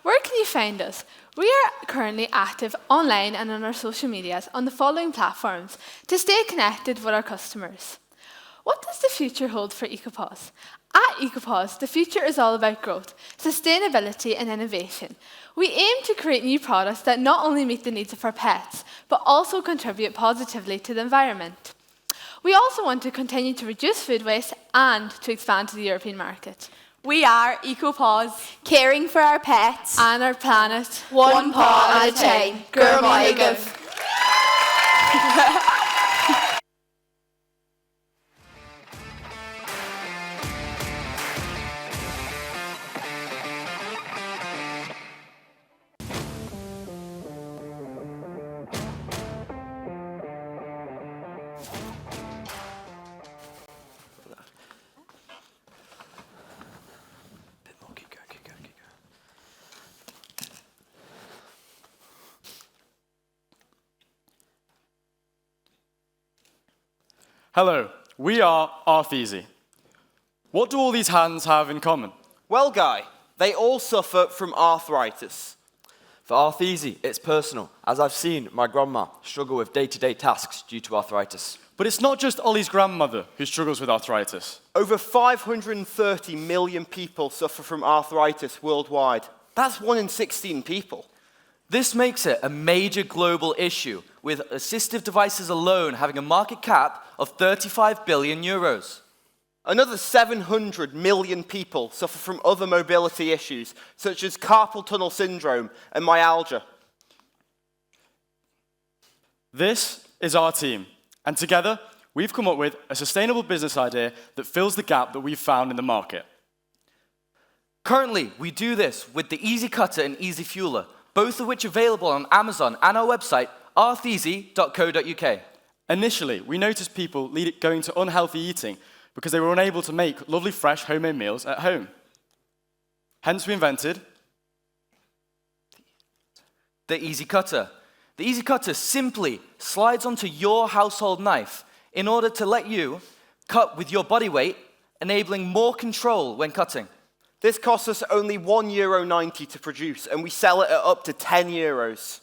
Where can you find us? We are currently active online and on our social medias on the following platforms to stay connected with our customers. What does the future hold for EcoPaws? At EcoPaws, the future is all about growth, sustainability and innovation. We aim to create new products that not only meet the needs of our pets, but also contribute positively to the environment. We also want to continue to reduce food waste and to expand to the European market. We are EcoPaws, caring for our pets and our planet, one paw at a time. Gur Maigah. Hello, we are Artheezy. What do all these hands have in common? Well, Guy, they all suffer from arthritis. For Artheezy, it's personal, as I've seen my grandma struggle with day-to-day tasks due to arthritis. But it's not just Ollie's grandmother who struggles with arthritis. Over 530 million people suffer from arthritis worldwide. That's 1 in 16 people. This makes it a major global issue, with assistive devices alone having a market cap of 35 billion euros. Another 700 million people suffer from other mobility issues, such as carpal tunnel syndrome and myalgia. This is our team, and together we've come up with a sustainable business idea that fills the gap that we've found in the market. Currently, we do this with the Easy Cutter and Easy Fueler, both of which are available on Amazon and our website, artheasy.co.uk. Initially, we noticed people going to unhealthy eating because they were unable to make lovely, fresh, homemade meals at home. Hence, we invented the Easy Cutter. The Easy Cutter simply slides onto your household knife in order to let you cut with your body weight, enabling more control when cutting. This costs us only €1.90 to produce, and we sell it at up to €10.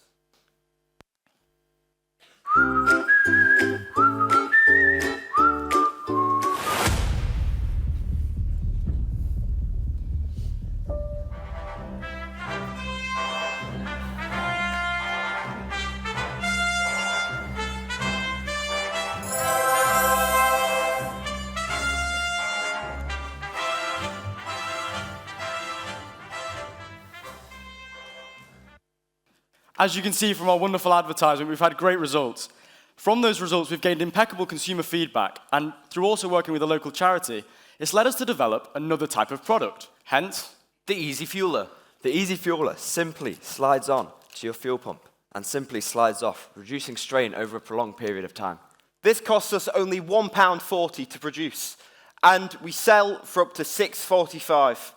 As you can see from our wonderful advertisement, we've had great results. From those results, we've gained impeccable consumer feedback, and through also working with a local charity, it's led us to develop another type of product, hence the Easy Fueler. The Easy Fueler simply slides on to your fuel pump and simply slides off, reducing strain over a prolonged period of time. This costs us only £1.40 to produce, and we sell for up to £6.45.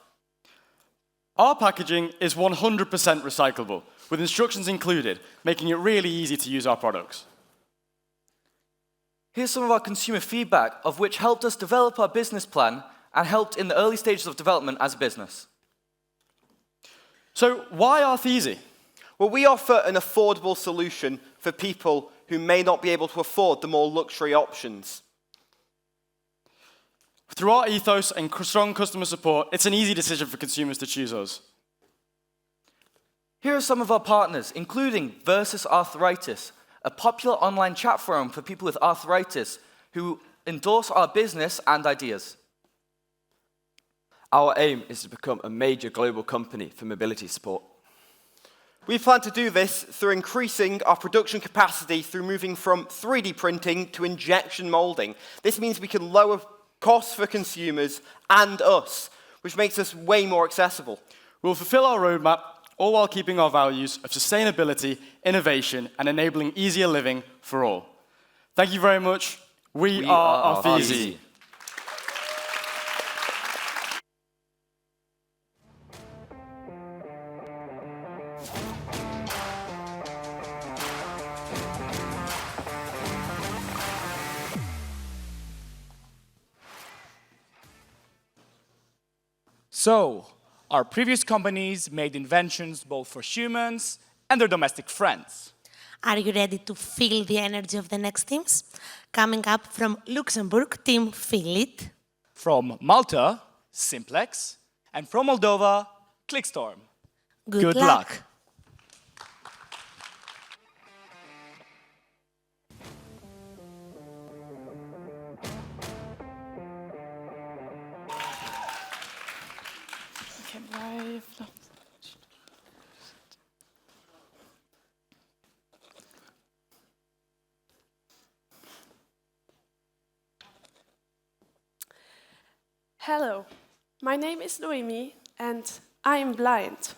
Our packaging is 100% recyclable, with instructions included, making it really easy to use our products. Here's some of our consumer feedback, of which helped us develop our business plan and helped in the early stages of development as a business. So why Artheasy? Well, we offer an affordable solution for people who may not be able to afford the more luxury options. Through our ethos and strong customer support, it's an easy decision for consumers to choose us. Here are some of our partners, including Versus Arthritis, a popular online chat forum for people with arthritis who endorse our business and ideas. Our aim is to become a major global company for mobility support. We plan to do this through increasing our production capacity through moving from 3D printing to injection molding. This means we can lower costs for consumers and us, which makes us way more accessible. We'll fulfill our roadmap, all while keeping our values of sustainability, innovation, and enabling easier living for all. Thank you very much. We are Artheasy. So, our previous companies made inventions both for humans and their domestic friends. Are you ready to feel the energy of the next teams? Coming up from Luxembourg, Team Feel It. From Malta, Simplex. And from Moldova, Clickstorm. Good luck. Hello, my name is Noemi and I am blind.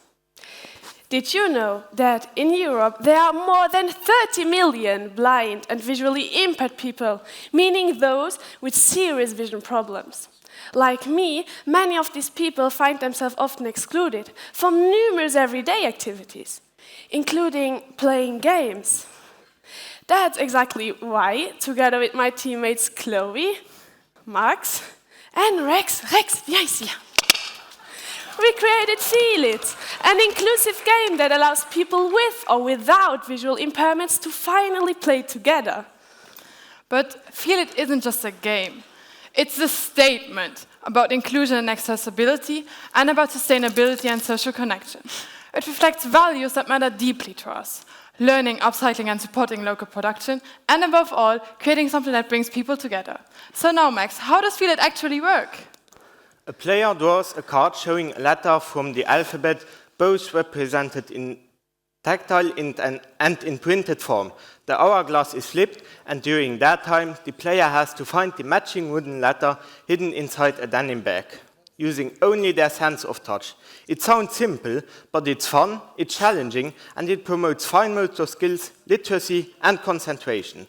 Did you know that in Europe there are more than 30 million blind and visually impaired people, meaning those with serious vision problems? Like me, many of these people find themselves often excluded from numerous everyday activities, including playing games. That's exactly why, together with my teammates Chloe, Max, and Rex, viens ici. We created Feel It, an inclusive game that allows people with or without visual impairments to finally play together. But Feel It isn't just a game. It's a statement about inclusion and accessibility and about sustainability and social connection. It reflects values that matter deeply to us. Learning, upcycling and supporting local production, and above all, creating something that brings people together. So now, Max, how does Feel It actually work? A player draws a card showing a letter from the alphabet, both represented in tactile and in printed form. The hourglass is flipped, and during that time, the player has to find the matching wooden letter hidden inside a denim bag, using only their sense of touch. It sounds simple, but it's fun, it's challenging, and it promotes fine motor skills, literacy, and concentration.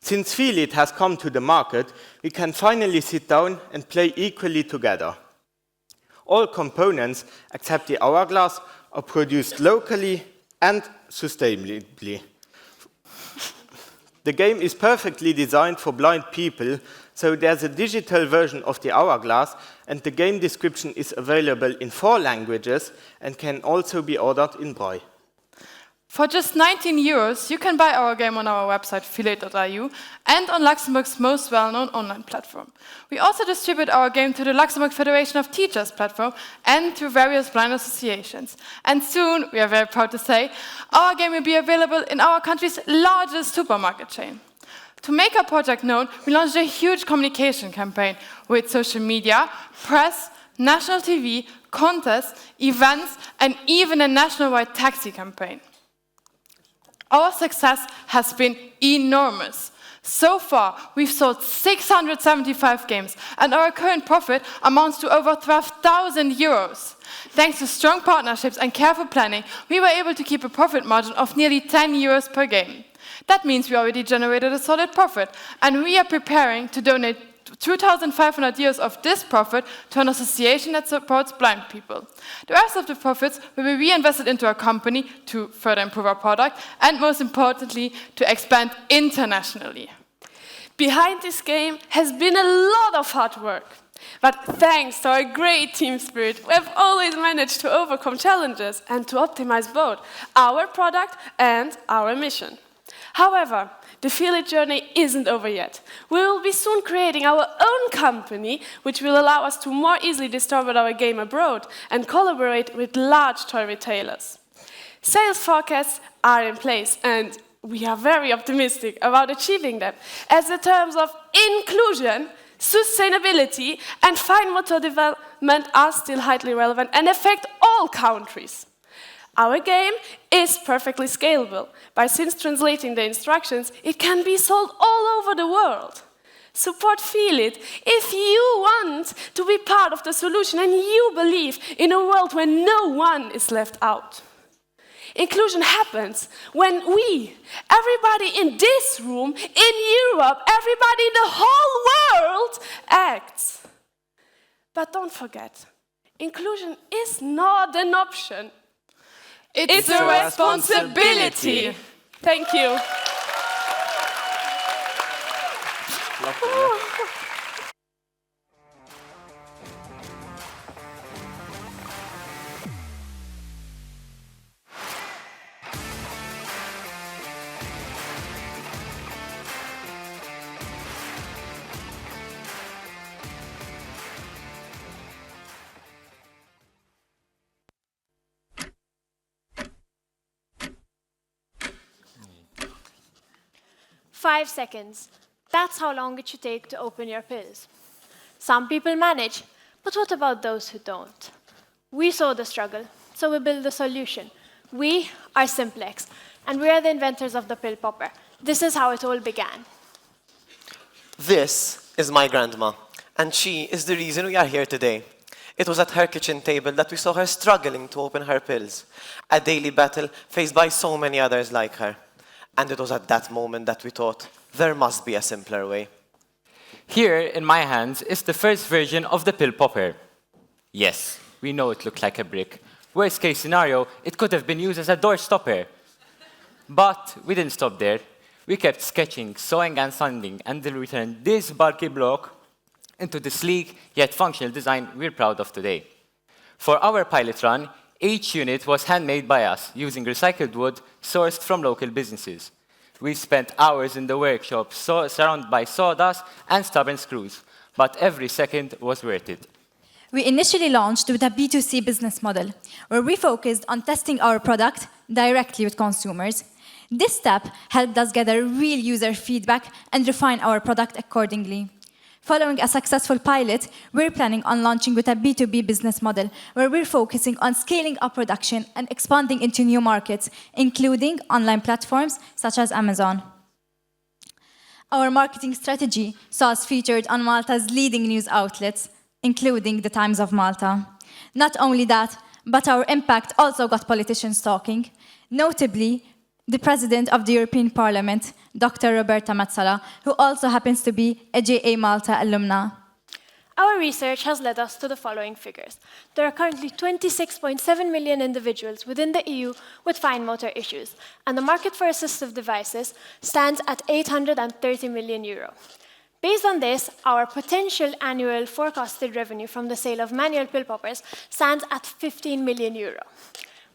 Since Feel It has come to the market, we can finally sit down and play equally together. All components, except the hourglass, are produced locally and sustainably. The game is perfectly designed for blind people, so there's a digital version of the hourglass, and the game description is available in 4 languages and can also be ordered in Braille. For just 19 euros, you can buy our game on our website, feelit.eu, and on Luxembourg's most well-known online platform. We also distribute our game to the Luxembourg Federation of Teachers platform and through various blind associations. And soon, we are very proud to say, our game will be available in our country's largest supermarket chain. To make our project known, we launched a huge communication campaign with social media, press, national TV, contests, events, and even a nationwide taxi campaign. Our success has been enormous. So far, we've sold 675 games, and our current profit amounts to over 12,000 euros. Thanks to strong partnerships and careful planning, we were able to keep a profit margin of nearly 10 euros per game. That means we already generated a solid profit, and we are preparing to donate 2,500 euros of this profit to an association that supports blind people. The rest of the profits will be reinvested into our company to further improve our product and, most importantly, to expand internationally. Behind this game has been a lot of hard work. But thanks to our great team spirit, we have always managed to overcome challenges and to optimize both our product and our mission. However, the Feel It journey isn't over yet. We will be soon creating our own company, which will allow us to more easily distribute our game abroad and collaborate with large toy retailers. Sales forecasts are in place, and we are very optimistic about achieving them, as the terms of inclusion, sustainability, and fine motor development are still highly relevant and affect all countries. Our game is perfectly scalable, but since translating the instructions, it can be sold all over the world. Support Feel It if you want to be part of the solution and you believe in a world where no one is left out. Inclusion happens when we, everybody in this room, in Europe, everybody in the whole world acts. But don't forget, inclusion is not an option. It's a responsibility. Thank you. Five seconds. That's how long it should take to open your pills. Some people manage, but what about those who don't? We saw the struggle, so we built the solution. We are Simplex, and we are the inventors of the pill popper. This is how it all began. This is my grandma, and she is the reason we are here today. It was at her kitchen table that we saw her struggling to open her pills, a daily battle faced by so many others like her. And it was at that moment that we thought, there must be a simpler way. Here, in my hands, is the first version of the pill popper. Yes, we know it looked like a brick. Worst case scenario, it could have been used as a door stopper. But we didn't stop there. We kept sketching, sewing and sanding, and then returned this bulky block into the sleek yet functional design we're proud of today. For our pilot run, each unit was handmade by us, using recycled wood sourced from local businesses. We spent hours in the workshop, surrounded by sawdust and stubborn screws, but every second was worth it. We initially launched with a B2C business model, where we focused on testing our product directly with consumers. This step helped us gather real user feedback and refine our product accordingly. Following a successful pilot, we're planning on launching with a B2B business model where we're focusing on scaling up production and expanding into new markets, including online platforms such as Amazon. Our marketing strategy saw us featured on Malta's leading news outlets, including the Times of Malta. Not only that, but our impact also got politicians talking, notably the President of the European Parliament, Dr. Roberta Metsola, who also happens to be a JA Malta alumna. Our research has led us to the following figures. There are currently 26.7 million individuals within the EU with fine motor issues, and the market for assistive devices stands at 830 million euro. Based on this, our potential annual forecasted revenue from the sale of manual pill poppers stands at 15 million euro.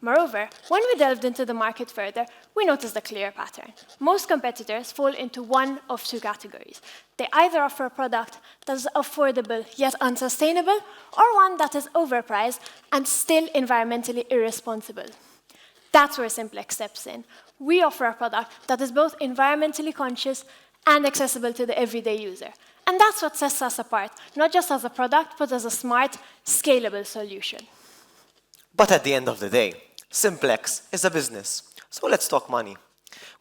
Moreover, when we delved into the market further, we noticed a clear pattern. Most competitors fall into one of two categories. They either offer a product that is affordable yet unsustainable, or one that is overpriced and still environmentally irresponsible. That's where Simplex steps in. We offer a product that is both environmentally conscious and accessible to the everyday user. And that's what sets us apart, not just as a product, but as a smart, scalable solution. But at the end of the day, Simplex is a business. So let's talk money.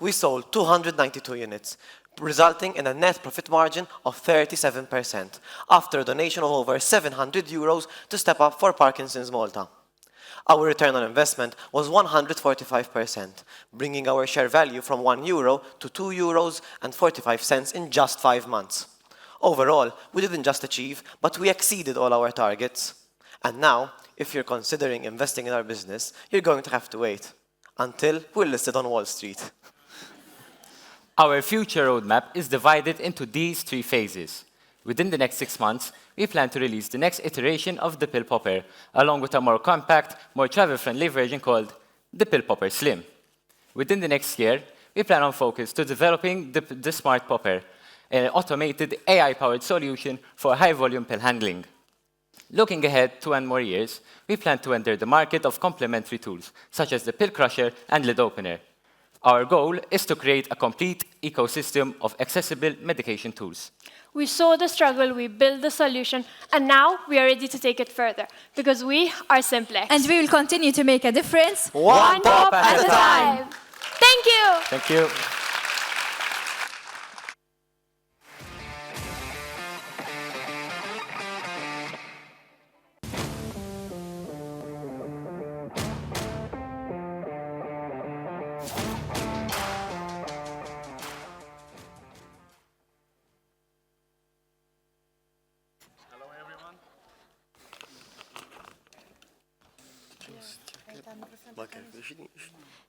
We sold 292 units, resulting in a net profit margin of 37% after a donation of over 700 euros to Step Up for Parkinson's Malta. Our return on investment was 145%, bringing our share value from €1 to €2.45 in just 5 months. Overall, we didn't just achieve, but we exceeded all our targets. And now, if you're considering investing in our business, you're going to have to wait until we're listed on Wall Street. Our future roadmap is divided into these 3 phases. Within the next 6 months, we plan to release the next iteration of the Pill Popper, along with a more compact, more travel-friendly version called the Pill Popper Slim. Within the next year, we plan on focus to developing the Smart Popper, an automated AI-powered solution for high-volume pill handling. Looking ahead 2 and more years, we plan to enter the market of complementary tools, such as the pill crusher and lid opener. Our goal is to create a complete ecosystem of accessible medication tools. We saw the struggle, we built the solution, and now we are ready to take it further, because we are Simplex. And we will continue to make a difference. One pop at a time. Thank you. Thank you.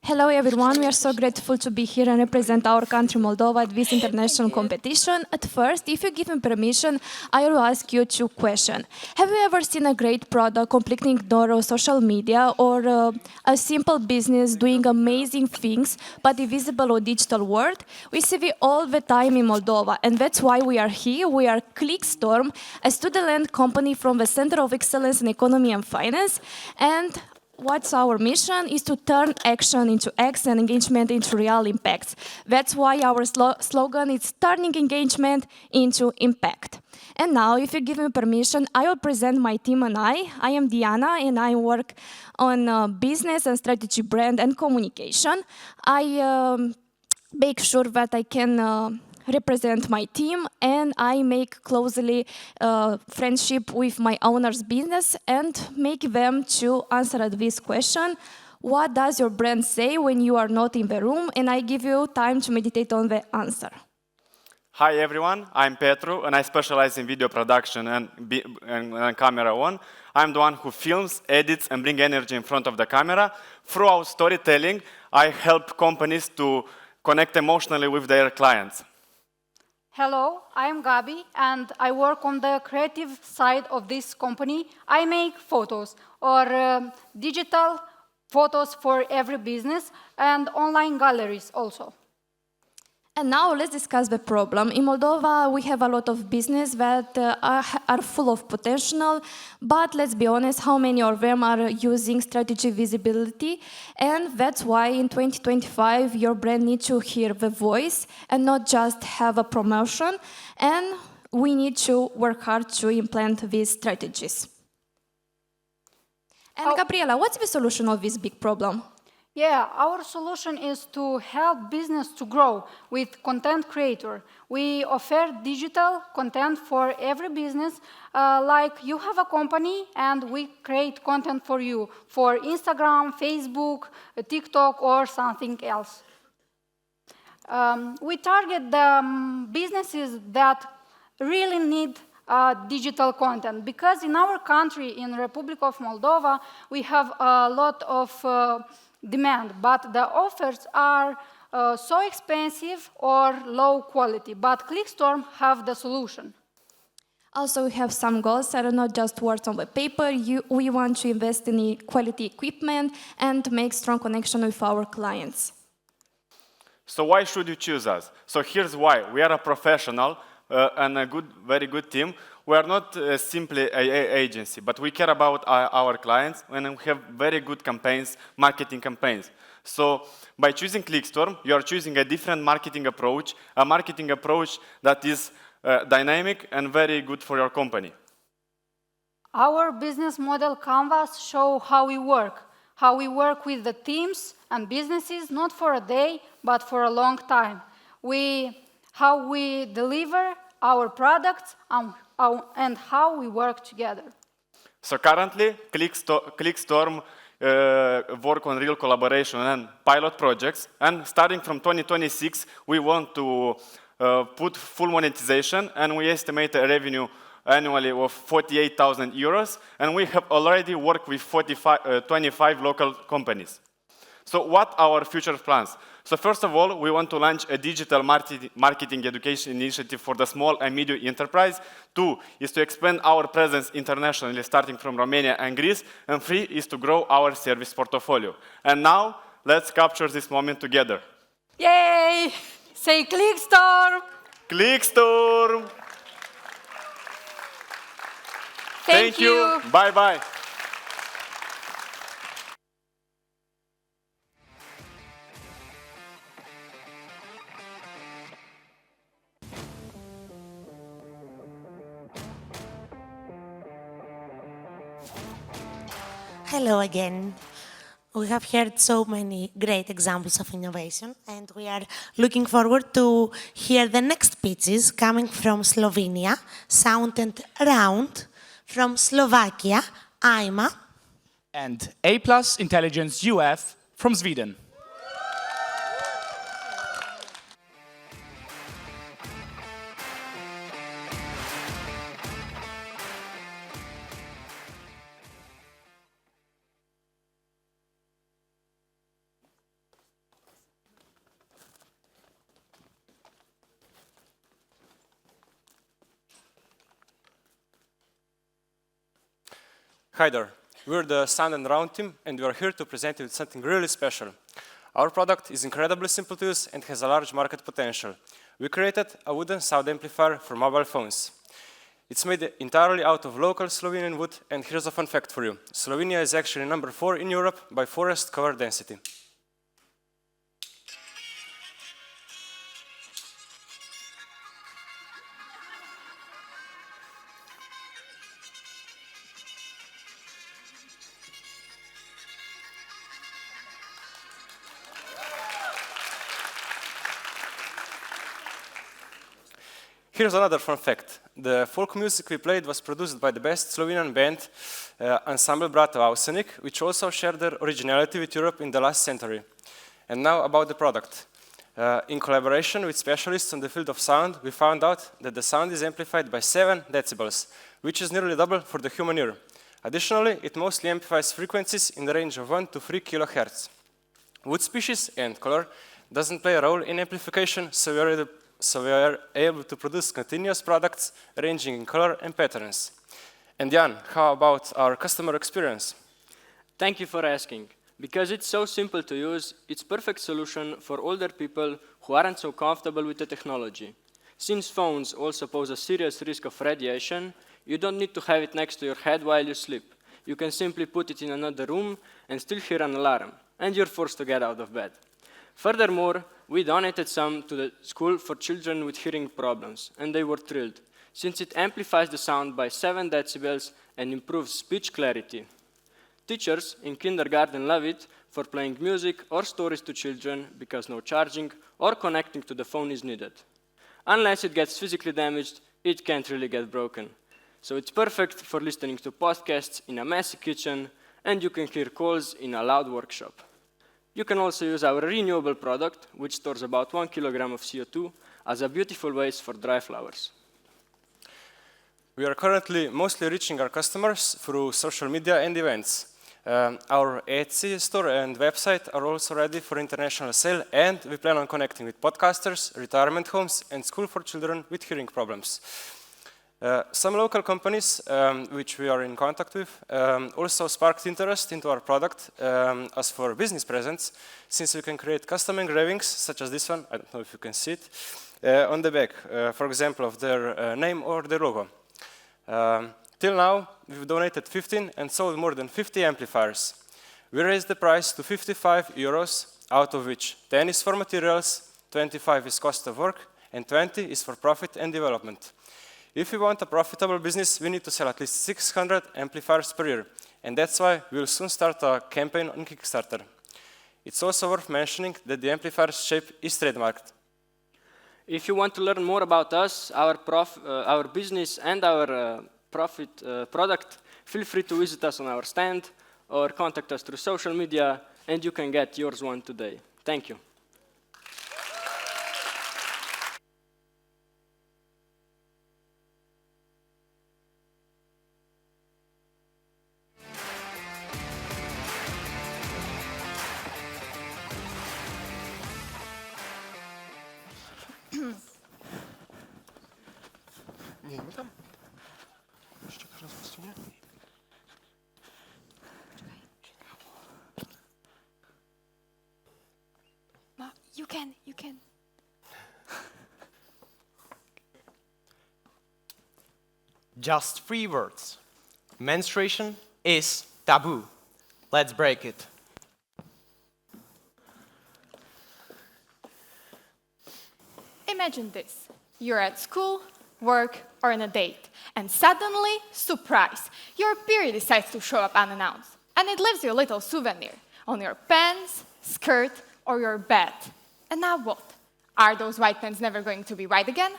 Hello everyone, we are so grateful to be here and represent our country Moldova at this international competition. At first, if you give me permission, I will ask you 2 questions. Have you ever seen a great product completely ignore social media, or a simple business doing amazing things but invisible on digital world? We see it all the time in Moldova, and that's why we are here. We are ClickStorm, a student-led company from the Center of Excellence in Economy and Finance, and what's our mission is to turn action into X and engagement into real impacts. That's why our slogan is turning engagement into impact. And now, if you give me permission, I will present my team and I. I am Diana, and I work on business and strategy, brand and communication. I make sure that I can represent my team, and I make closely friendship with my owner's business and make them to answer at this question: what does your brand say when you are not in the room? And I give you time to meditate on the answer. Hi everyone, I'm Petru, and I specialize in video production and camera one. I'm the one who films, edits, and brings energy in front of the camera. Through our storytelling, I help companies to connect emotionally with their clients. Hello, I'm Gabi, and I work on the creative side of this company. I make photos, or digital photos for every business, and online galleries also. And now let's discuss the problem. In Moldova, we have a lot of business that are full of potential, but let's be honest, how many of them are using strategy visibility? And that's why in 2025, your brand needs to hear the voice and not just have a promotion. And we need to work hard to implement these strategies. And Gabriela, what's the solution of this big problem? Yeah, our solution is to help business to grow with content creator. We offer digital content for every business, like you have a company and we create content for you for Instagram, Facebook, TikTok, or something else. We target the businesses that really need digital content because in our country, in Republic of Moldova, we have a lot of demand, but the offers are so expensive or low quality. But ClickStorm have the solution. Also, we have some goals that are not just words on the paper. We want to invest in quality equipment and make strong connection with our clients. So why should you choose us? So here's why. We are a professional and a very good team. We are not simply an agency, but we care about our clients and we have very good campaigns, marketing campaigns. So by choosing ClickStorm, you are choosing a different marketing approach, a marketing approach that is dynamic and very good for your company. Our business model canvas show how we work with the teams and businesses, not for a day, but for a long time. How we deliver our products and how we work together. So currently, ClickStorm work on real collaboration and pilot projects, and starting from 2026, we want to put full monetization, and we estimate a revenue annually of 48,000 euros, and we have already worked with 25 local companies. So what are our future plans? So first of all, we want to launch a digital marketing education initiative for the small and medium enterprise. 2 is to expand our presence internationally, starting from Romania and Greece. And 3 is to grow our service portfolio. And now, let's capture this moment together. Yay! Say ClickStorm! ClickStorm! Thank you. Bye-bye. Hello again. We have heard so many great examples of innovation, and we are looking forward to hear the next pitches coming from Slovenia, Sound and Round, from Slovakia, AIMA, and A+ Intelligence UF from Sweden. Hi there, we're the Sound and Round team and we are here to present you with something really special. Our product is incredibly simple to use and has a large market potential. We created a wooden sound amplifier for mobile phones. It's made entirely out of local Slovenian wood, and here's a fun fact for you. Slovenia is actually number 4 in Europe by forest cover density. Here's another fun fact. The folk music we played was produced by the best Slovenian band, Ensemble Bratov Avsenik, which also shared their originality with Europe in the last century. And now about the product. In collaboration with specialists in the field of sound, we found out that the sound is amplified by 7 decibels, which is nearly double for the human ear. Additionally, it mostly amplifies frequencies in the range of 1 to 3 kHz. Wood species and color doesn't play a role in amplification, so we are able to produce continuous products ranging in color and patterns. And Jan, how about our customer experience? Thank you for asking. Because it's so simple to use, it's perfect solution for older people who aren't so comfortable with the technology. Since phones also pose a serious risk of radiation, you don't need to have it next to your head while you sleep. You can simply put it in another room and still hear an alarm, and you're forced to get out of bed. Furthermore, we donated some to the school for children with hearing problems, and they were thrilled. since it amplifies the sound by 7 decibels and improves speech clarity. Teachers in kindergarten love it for playing music or stories to children because no charging or connecting to the phone is needed. Unless it gets physically damaged, it can't really get broken. So it's perfect for listening to podcasts in a messy kitchen, and you can hear calls in a loud workshop. You can also use our renewable product, which stores about 1 kilogram of CO2, as a beautiful vase for dry flowers. We are currently mostly reaching our customers through social media and events. Our Etsy store and website are also ready for international sale, and we plan on connecting with podcasters, retirement homes, and school for children with hearing problems. Some local companies, which we are in contact with, also sparked interest into our product as for business presents, since we can create custom engravings, such as this one, I don't know if you can see it, on the back, for example, of their name or their logo. Till now, we've donated 15 and sold more than 50 amplifiers. We raised the price to 55 euros, out of which 10 is for materials, 25 is cost of work, and 20 is for profit and development. If we want a profitable business, we need to sell at least 600 amplifiers per year, and that's why we will soon start a campaign on Kickstarter. It's also worth mentioning that the amplifier's shape is trademarked. If you want to learn more about us, our business, and our product, feel free to visit us on our stand or contact us through social media, and you can get yours one today. Thank you. You can. Just 3 words. Menstruation is taboo. Let's break it. Imagine this. You're at school, work, or on a date, and suddenly, surprise, your period decides to show up unannounced, and it leaves you a little souvenir on your pants, skirt, or your bed. And now what? Are those white pants never going to be white again?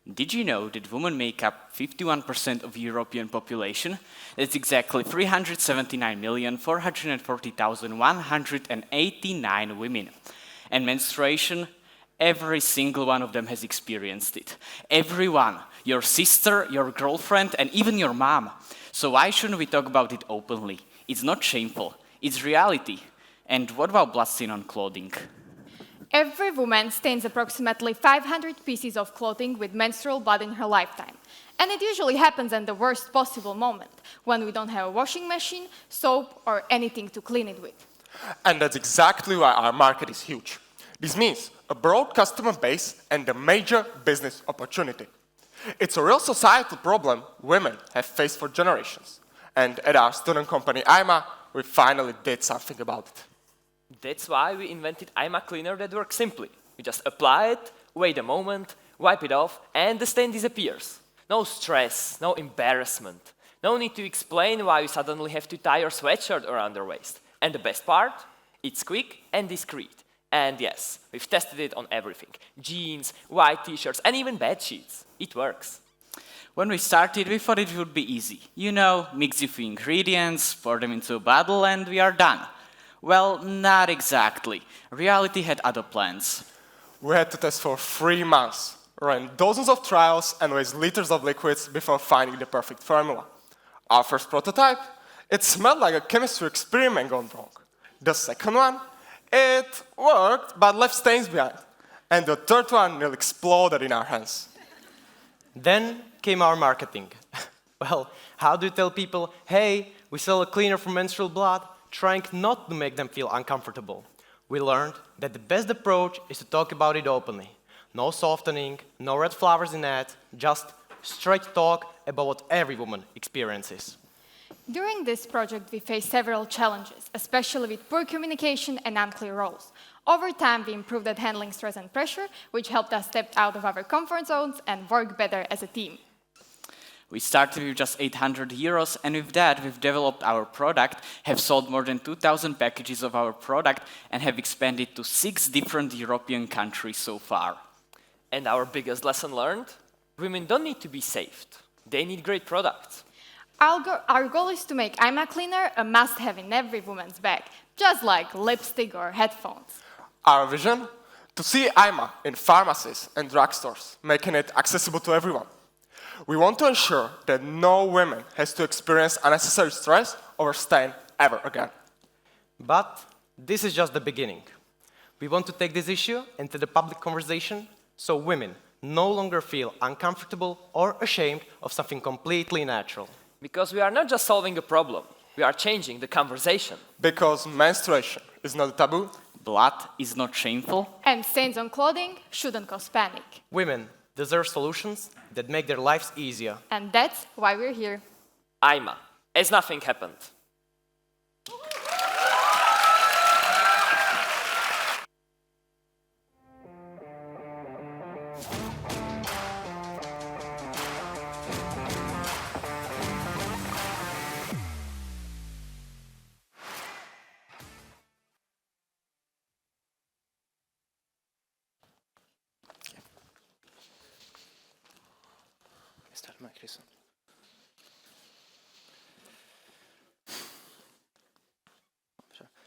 Did you know that women make up 51% of the European population? That's exactly 379,440,189 women. And menstruation, every single one of them has experienced it. Everyone, your sister, your girlfriend, and even your mom. So why shouldn't we talk about it openly? It's not shameful, it's reality. And what about blood stain on clothing? Every woman stains approximately 500 pieces of clothing with menstrual blood in her lifetime. And it usually happens at the worst possible moment, when we don't have a washing machine, soap, or anything to clean it with. And that's exactly why our market is huge. This means a broad customer base and a major business opportunity. It's a real societal problem women have faced for generations. And at our student company, IMA, we finally did something about it. That's why we invented IMA Cleaner that works simply. You just apply it, wait a moment, wipe it off, and the stain disappears. No stress, no embarrassment. No need to explain why you suddenly have to tie your sweatshirt around your waist. And the best part? It's quick and discreet. And yes, we've tested it on everything. Jeans, white t-shirts, and even bed sheets. It works. When we started, we thought it would be easy. You know, mix a few ingredients, pour them into a bottle, and we are done. Well, not exactly. Reality had other plans. We had to test for 3 months, ran dozens of trials, and waste liters of liquids before finding the perfect formula. Our first prototype, it smelled like a chemistry experiment gone wrong. The second one, it worked, but left stains behind. And the third one nearly exploded in our hands. Then came our marketing. Well, how do you tell people, hey, we sell a cleaner for menstrual blood, trying not to make them feel uncomfortable? We learned that the best approach is to talk about it openly. No softening, no red flowers in that, just straight talk about what every woman experiences. During this project, we faced several challenges, especially with poor communication and unclear roles. Over time, we improved at handling stress and pressure, which helped us step out of our comfort zones and work better as a team. We started with just 800 euros, and with that, we've developed our product, have sold more than 2,000 packages of our product, and have expanded to 6 different European countries so far. And our biggest lesson learned? Women don't need to be saved. They need great products. Our goal is to make IMA Cleaner a must-have in every woman's bag, just like lipstick or headphones. Our vision? To see IMA in pharmacies and drugstores, making it accessible to everyone. We want to ensure that no woman has to experience unnecessary stress over stain ever again. But this is just the beginning. We want to take this issue into the public conversation so women no longer feel uncomfortable or ashamed of something completely natural. Because we are not just solving a problem, we are changing the conversation. Because menstruation is not a taboo. Blood is not shameful. And stains on clothing shouldn't cause panic. Women deserve solutions that make their lives easier. And that's why we're here. IMA, as nothing happened.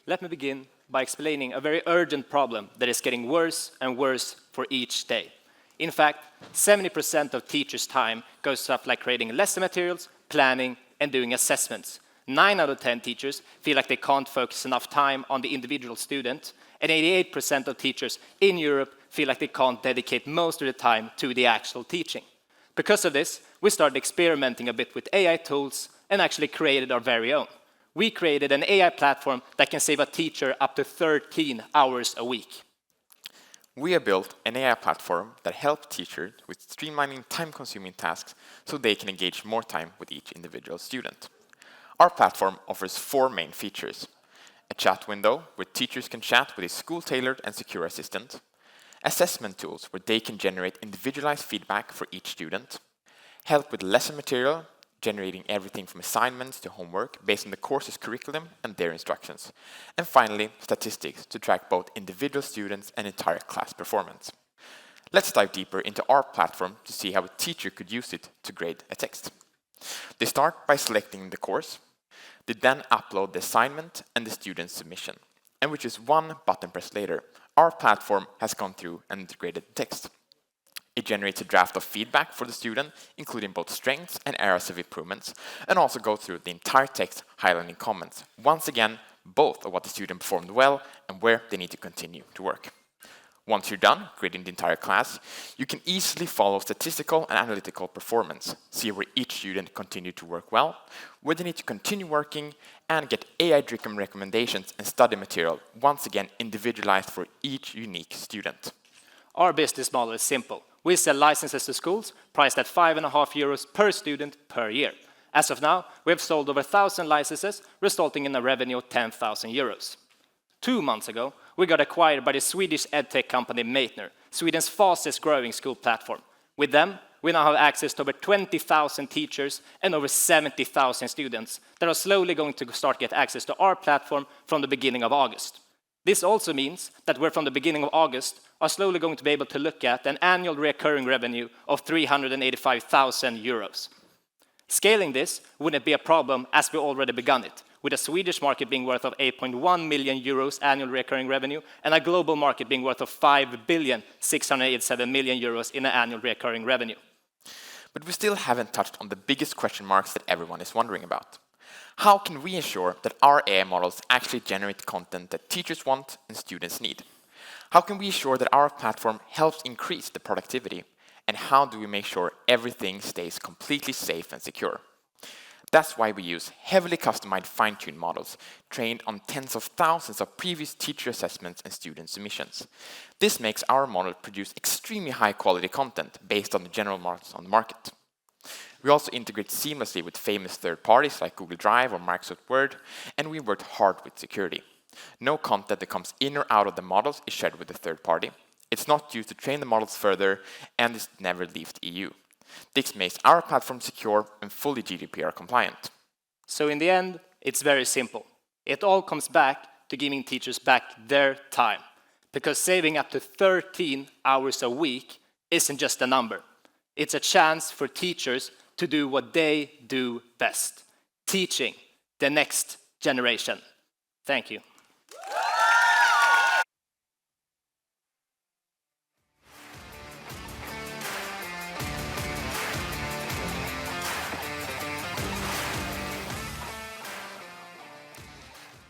Let me begin by explaining a very urgent problem that is getting worse and worse for each day. In fact, 70% of teachers' time goes to stuff like creating lesson materials, planning, and doing assessments. 9 out of 10 teachers feel like they can't focus enough time on the individual student, and 88% of teachers in Europe feel like they can't dedicate most of the time to the actual teaching. Because of this, we started experimenting a bit with AI tools and actually created our very own. We created an AI platform that can save a teacher up to 13 hours a week. We have built an AI platform that helps teachers with streamlining time-consuming tasks so they can engage more time with each individual student. Our platform offers 4 main features: a chat window where teachers can chat with a school-tailored and secure assistant, assessment tools where they can generate individualized feedback for each student, help with lesson material, generating everything from assignments to homework based on the course's curriculum and their instructions. And finally, statistics to track both individual students and entire class performance. Let's dive deeper into our platform to see how a teacher could use it to grade a text. They start by selecting the course. They then upload the assignment and the student's submission. And with just one button press later, our platform has gone through and integrated the text. It generates a draft of feedback for the student, including both strengths and areas of improvements, and also goes through the entire text, highlighting comments. Once again, both of what the student performed well and where they need to continue to work. Once you're done grading the entire class, you can easily follow statistical and analytical performance, see where each student continued to work well, where they need to continue working, and get AI-driven recommendations and study material, once again individualized for each unique student. Our business model is simple. We sell licenses to schools priced at €5.5 per student per year. As of now, we have sold over 1,000 licenses, resulting in a revenue of €10,000. 2 months ago, we got acquired by the Swedish edtech company Meitner, Sweden's fastest growing school platform. With them, we now have access to over 20,000 teachers and over 70,000 students that are slowly going to start get access to our platform from the beginning of August. This also means that we're from the beginning of August are slowly going to be able to look at an annual recurring revenue of €385,000. Scaling this wouldn't be a problem as we already begun it, with a Swedish market being worth of €8.1 million annual recurring revenue and a global market being worth of €5,687 million in annual recurring revenue. But we still haven't touched on the biggest question marks that everyone is wondering about. How can we ensure that our AI models actually generate content that teachers want and students need? How can we ensure that our platform helps increase the productivity? And how do we make sure everything stays completely safe and secure? That's why we use heavily customized fine-tuned models trained on tens of thousands of previous teacher assessments and student submissions. This makes our model produce extremely high-quality content based on the general models on the market. We also integrate seamlessly with famous third parties like Google Drive or Microsoft Word, and we worked hard with security. No content that comes in or out of the models is shared with the third party. It's not used to train the models further, and it never leaves the EU. This makes our platform secure and fully GDPR compliant. So in the end, it's very simple. It all comes back to giving teachers back their time. Because saving up to 13 hours a week isn't just a number. It's a chance for teachers to do what they do best, teaching the next generation. Thank you.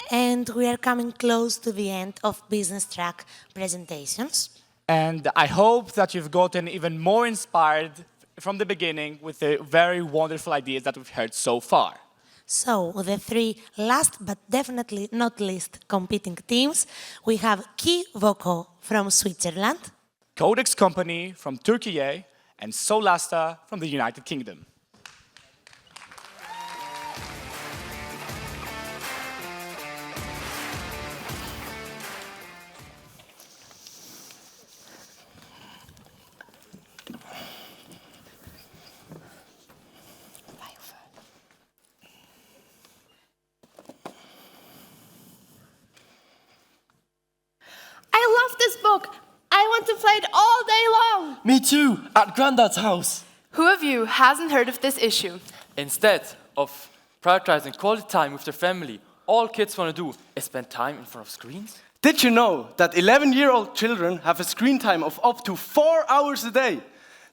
And we are coming close to the end of business track presentations. And I hope that you've gotten even more inspired from the beginning with the very wonderful ideas that we've heard so far. So, the three last but definitely not least competing teams, we have Key Voco from Switzerland, Codex Company from Turkey, and Solasta from the United Kingdom. I love this book. I want to play it all day long. Me too, at Grandad's house. Who of you hasn't heard of this issue? Instead of prioritizing quality time with their family, all kids want to do is spend time in front of screens. Did you know that 11-year-old children have a screen time of up to 4 hours a day?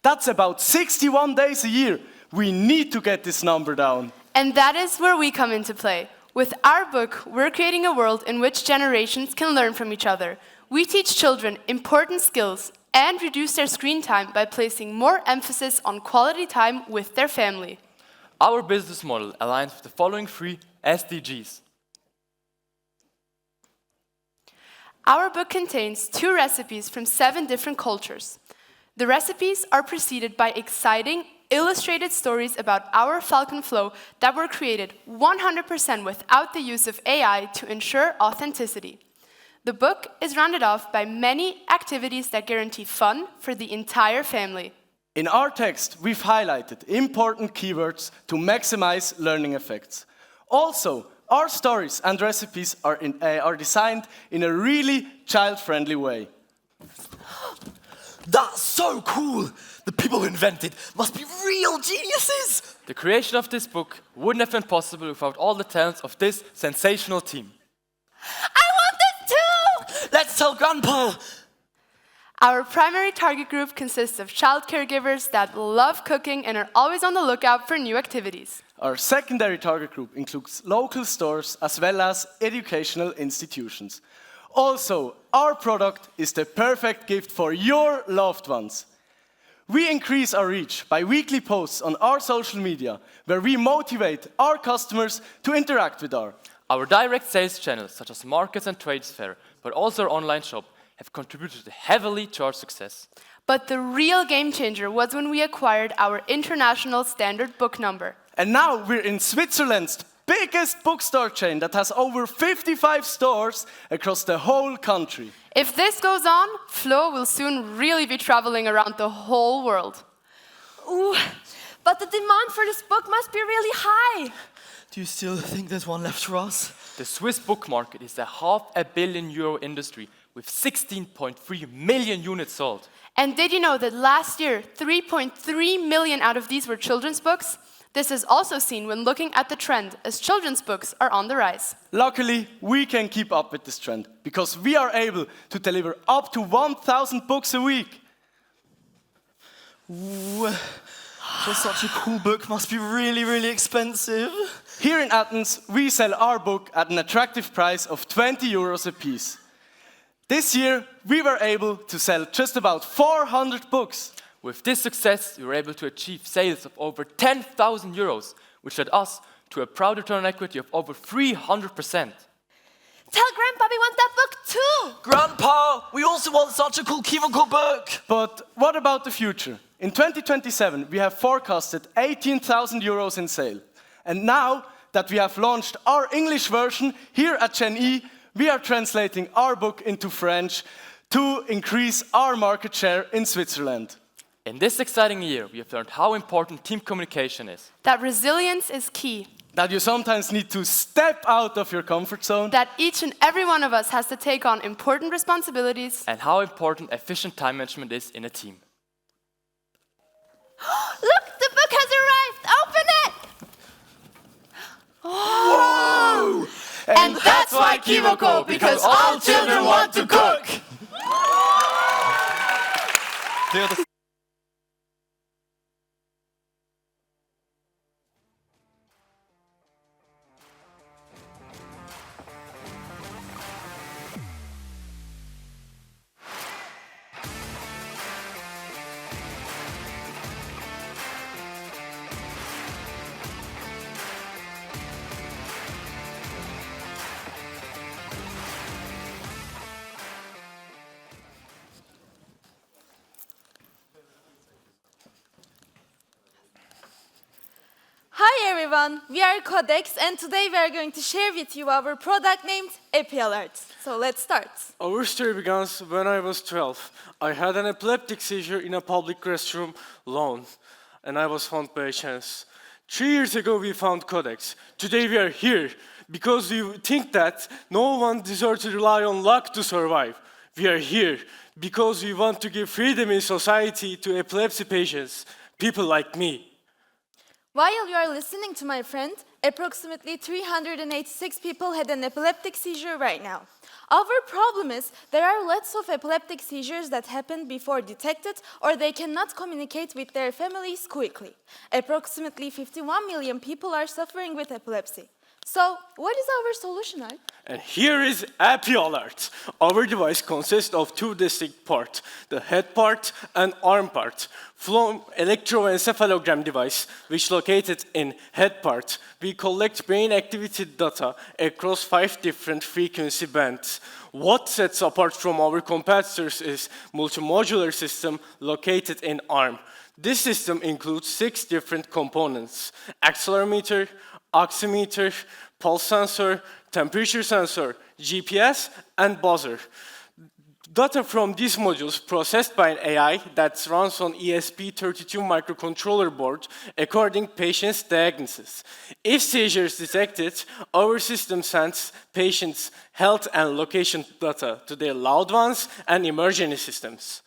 That's about 61 days a year. We need to get this number down. And that is where we come into play. With our book, we're creating a world in which generations can learn from each other. We teach children important skills and reduce their screen time by placing more emphasis on quality time with their family. Our business model aligns with the following 3 SDGs. Our book contains 2 recipes from 7 different cultures. The recipes are preceded by exciting, illustrated stories about our Falcon Flow that were created 100% without the use of AI to ensure authenticity. The book is rounded off by many activities that guarantee fun for the entire family. In our text, we've highlighted important keywords to maximize learning effects. Also, our stories and recipes are designed in a really child-friendly way. That's so cool! The people who invented must be real geniuses! The creation of this book wouldn't have been possible without all the talents of this sensational team. I want this too! Let's tell Grandpa! Our primary target group consists of child caregivers that love cooking and are always on the lookout for new activities. Our secondary target group includes local stores as well as educational institutions. Also, our product is the perfect gift for your loved ones. We increase our reach by weekly posts on our social media, where we motivate our customers to interact with Our direct sales channels, such as markets and trades fair, but also our online shop, have contributed heavily to our success. But the real game changer was when we acquired our international standard book number. And now we're in Switzerland's biggest bookstore chain that has over 55 stores across the whole country. If this goes on, Flo will soon really be traveling around the whole world. Ooh, but the demand for this book must be really high. Do you still think there's one left for us? The Swiss book market is a €500 million industry with 16.3 million units sold. And did you know that last year, 3.3 million out of these were children's books? This is also seen when looking at the trend, as children's books are on the rise. Luckily, we can keep up with this trend, because we are able to deliver up to 1,000 books a week. Ooh, for such a cool book must be really, really expensive. Here in Athens, we sell our book at an attractive price of €20 a piece. This year, we were able to sell just about 400 books. With this success, we were able to achieve sales of over €10,000, which led us to a proud return on equity of over 300%. Tell Grandpa we want that book too! Grandpa, we also want such a cool Key Voco book! But what about the future? In 2027, we have forecasted 18,000 euros in sale. And now that we have launched our English version here at Gen E, we are translating our book into French to increase our market share in Switzerland. In this exciting year, we have learned how important team communication is. That resilience is key. That you sometimes need to step out of your comfort zone. That each and every one of us has to take on important responsibilities. And how important efficient time management is in a team. Look, the book has arrived! Open it! Whoa! And that's why Kivoko, because all children want to cook! Hi everyone, we are Codex and today we are going to share with you our product named EpiAlert. So let's start. Our story begins when I was 12. I had an epileptic seizure in a public restroom alone, and I was found by chance. 3 years ago we found Codex. Today we are here because we think that no one deserves to rely on luck to survive. We are here because we want to give freedom in society to epilepsy patients, people like me. While you are listening to my friend, approximately 386 people had an epileptic seizure right now. Our problem is there are lots of epileptic seizures that happen before detected or they cannot communicate with their families quickly. Approximately 51 million people are suffering with epilepsy. So, what is our solution, Alp? And here is EpiAlert. Our device consists of two distinct parts, the head part and arm part. From electroencephalogram device, which located in head part, we collect brain activity data across 5 different frequency bands. What sets apart from our competitors is multimodular system located in arm. This system includes 6 different components: accelerometer, oximeter, pulse sensor, temperature sensor, GPS, and buzzer. Data from these modules processed by an AI that runs on ESP32 microcontroller board according patient's diagnosis. If seizure is detected, our system sends patients' health and location data to their loved ones and emergency systems.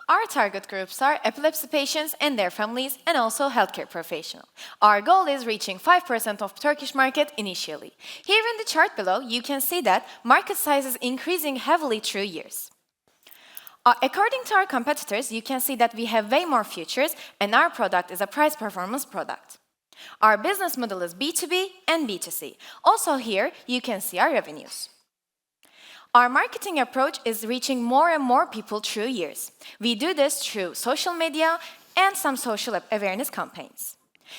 Our target groups are epilepsy patients and their families, and also healthcare professionals. Our goal is reaching 5% of Turkish market initially. Here in the chart below, you can see that market size is increasing heavily through years. According to our competitors, you can see that we have way more features, and our product is a price-performance product. Our business model is B2B and B2C. Also here, you can see our revenues. Our marketing approach is reaching more and more people through years. We do this through social media and some social awareness campaigns.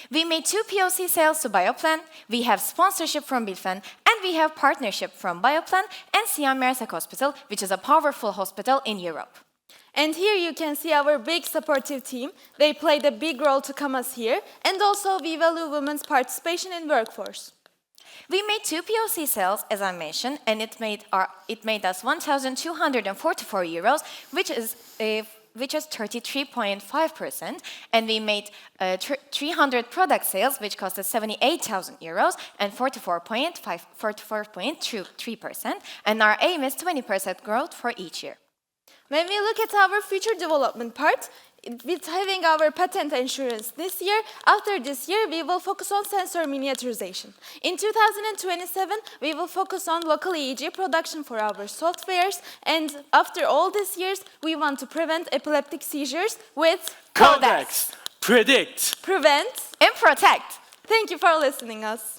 We made 2 POC sales to Bioplan, we have sponsorship from Bilfen, and we have partnership from Bioplan and Siam Mersek Hospital, which is a powerful hospital in Europe. And here you can see our big supportive team. They played a big role to come us here, and also we value women's participation in workforce. We made 2 POC sales, as I mentioned, and it made us 1,244 euros, which is 33.5%, and we made 300 product sales, which cost us 78,000 euros and 44.3%, and our aim is 20% growth for each year. When we look at our future development part, with having our patent insurance this year, after this year, we will focus on sensor miniaturization. In 2027, we will focus on local EEG production for our softwares, and after all these years, we want to prevent epileptic seizures with Codex. Predict, prevent, and protect. Thank you for listening us.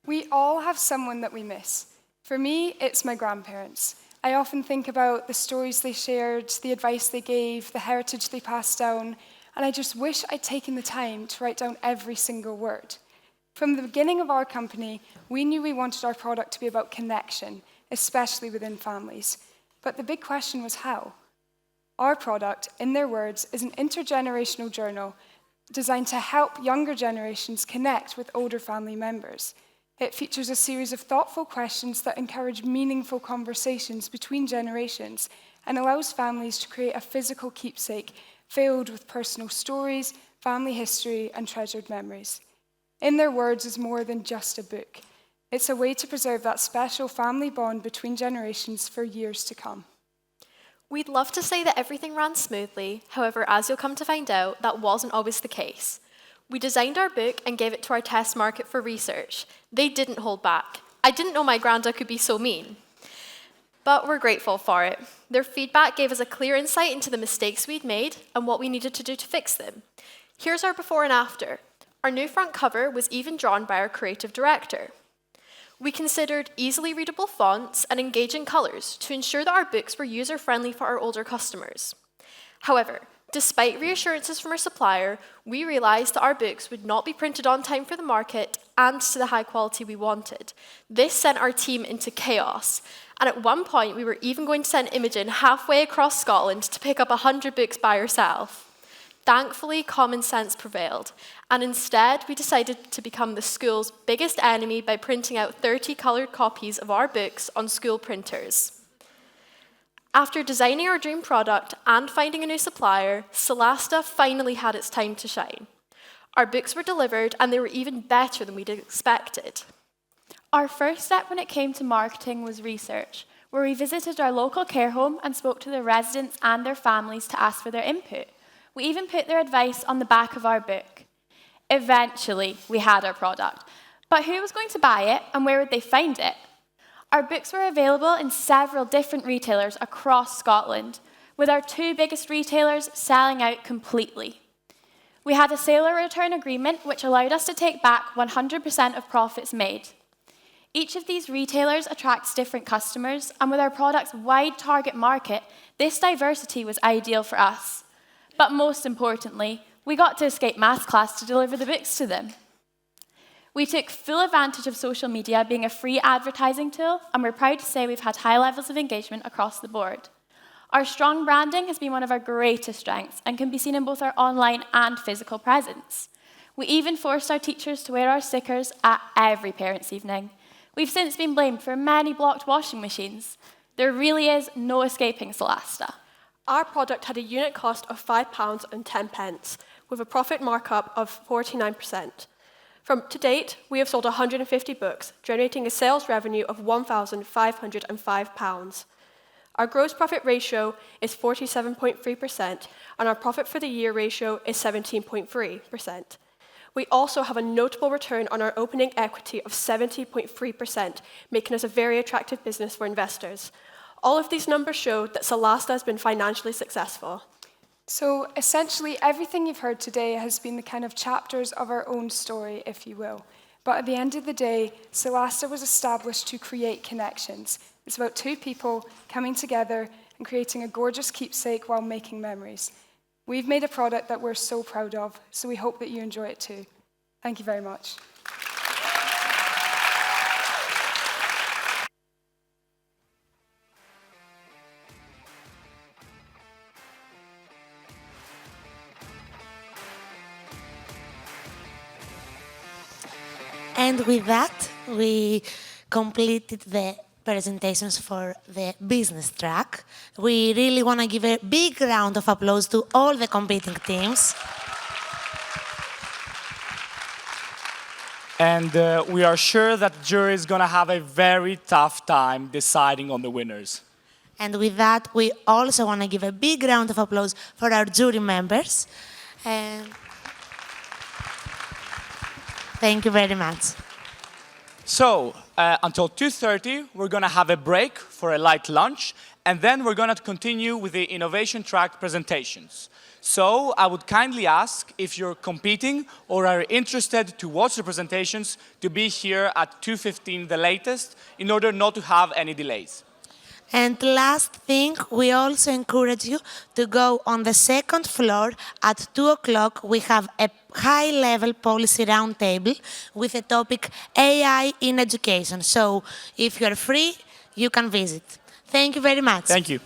We all have someone that we miss. For me, it's my grandparents. I often think about the stories they shared, the advice they gave, the heritage they passed down, and I just wish I'd taken the time to write down every single word. From the beginning of our company, we knew we wanted our product to be about connection, especially within families. But the big question was how? Our product, in their words, is an intergenerational journal designed to help younger generations connect with older family members. It features a series of thoughtful questions that encourage meaningful conversations between generations and allows families to create a physical keepsake filled with personal stories, family history, and treasured memories. In Their Words is more than just a book. It's a way to preserve that special family bond between generations for years to come. We'd love to say that everything ran smoothly, however, as you'll come to find out, that wasn't always the case. We designed our book and gave it to our test market for research. They didn't hold back. I didn't know my granda could be so mean. But we're grateful for it. Their feedback gave us a clear insight into the mistakes we'd made and what we needed to do to fix them. Here's our before and after. Our new front cover was even drawn by our creative director. We considered easily readable fonts and engaging colors to ensure that our books were user-friendly for our older customers. However, despite reassurances from our supplier, we realized that our books would not be printed on time for the market and to the high quality we wanted. This sent our team into chaos, and at one point we were even going to send Imogen halfway across Scotland to pick up 100 books by herself. Thankfully, common sense prevailed, and instead we decided to become the school's biggest enemy by printing out 30 coloured copies of our books on school printers. After designing our dream product and finding a new supplier, Solasta finally had its time to shine. Our books were delivered, and they were even better than we'd expected. Our first step when it came to marketing was research, where we visited our local care home and spoke to the residents and their families to ask for their input. We even put their advice on the back of our book. Eventually, we had our product. But who was going to buy it, and where would they find it? Our books were available in several different retailers across Scotland, with our two biggest retailers selling out completely. We had a sale or return agreement which allowed us to take back 100% of profits made. Each of these retailers attracts different customers, and with our product's wide target market, this diversity was ideal for us. But most importantly, we got to escape maths class to deliver the books to them. We took full advantage of social media being a free advertising tool, and we're proud to say we've had high levels of engagement across the board. Our strong branding has been one of our greatest strengths and can be seen in both our online and physical presence. We even forced our teachers to wear our stickers at every parents' evening. We've since been blamed for many blocked washing machines. There really is no escaping Solasta. Our product had a unit cost of £5.10, with a profit markup of 49%. To date, we have sold 150 books, generating a sales revenue of £1,505. Our gross profit ratio is 47.3%, and our profit for the year ratio is 17.3%. We also have a notable return on our opening equity of 70.3%, making us a very attractive business for investors. All of these numbers show that Solasta has been financially successful. So essentially, everything you've heard today has been the kind of chapters of our own story, if you will. But at the end of the day, Solasta was established to create connections. It's about two people coming together and creating a gorgeous keepsake while making memories. We've made a product that we're so proud of, so we hope that you enjoy it too. Thank you very much. And with that, we completed the presentations for the business track. We really want to give a big round of applause to all the competing teams. And we are sure that the jury is going to have a very tough time deciding on the winners. And with that, we also want to give a big round of applause for our jury members. And thank you very much. So, until 2:30, we're going to have a break for a light lunch, and then we're going to continue with the innovation track presentations. So I would kindly ask if you're competing or are interested to watch the presentations to be here at 2:15 the latest in order not to have any delays. And last thing, we also encourage you to go on the second floor at 2 o'clock. We have a high-level policy roundtable with the topic AI in education. So if you're free, you can visit. Thank you very much. Thank you.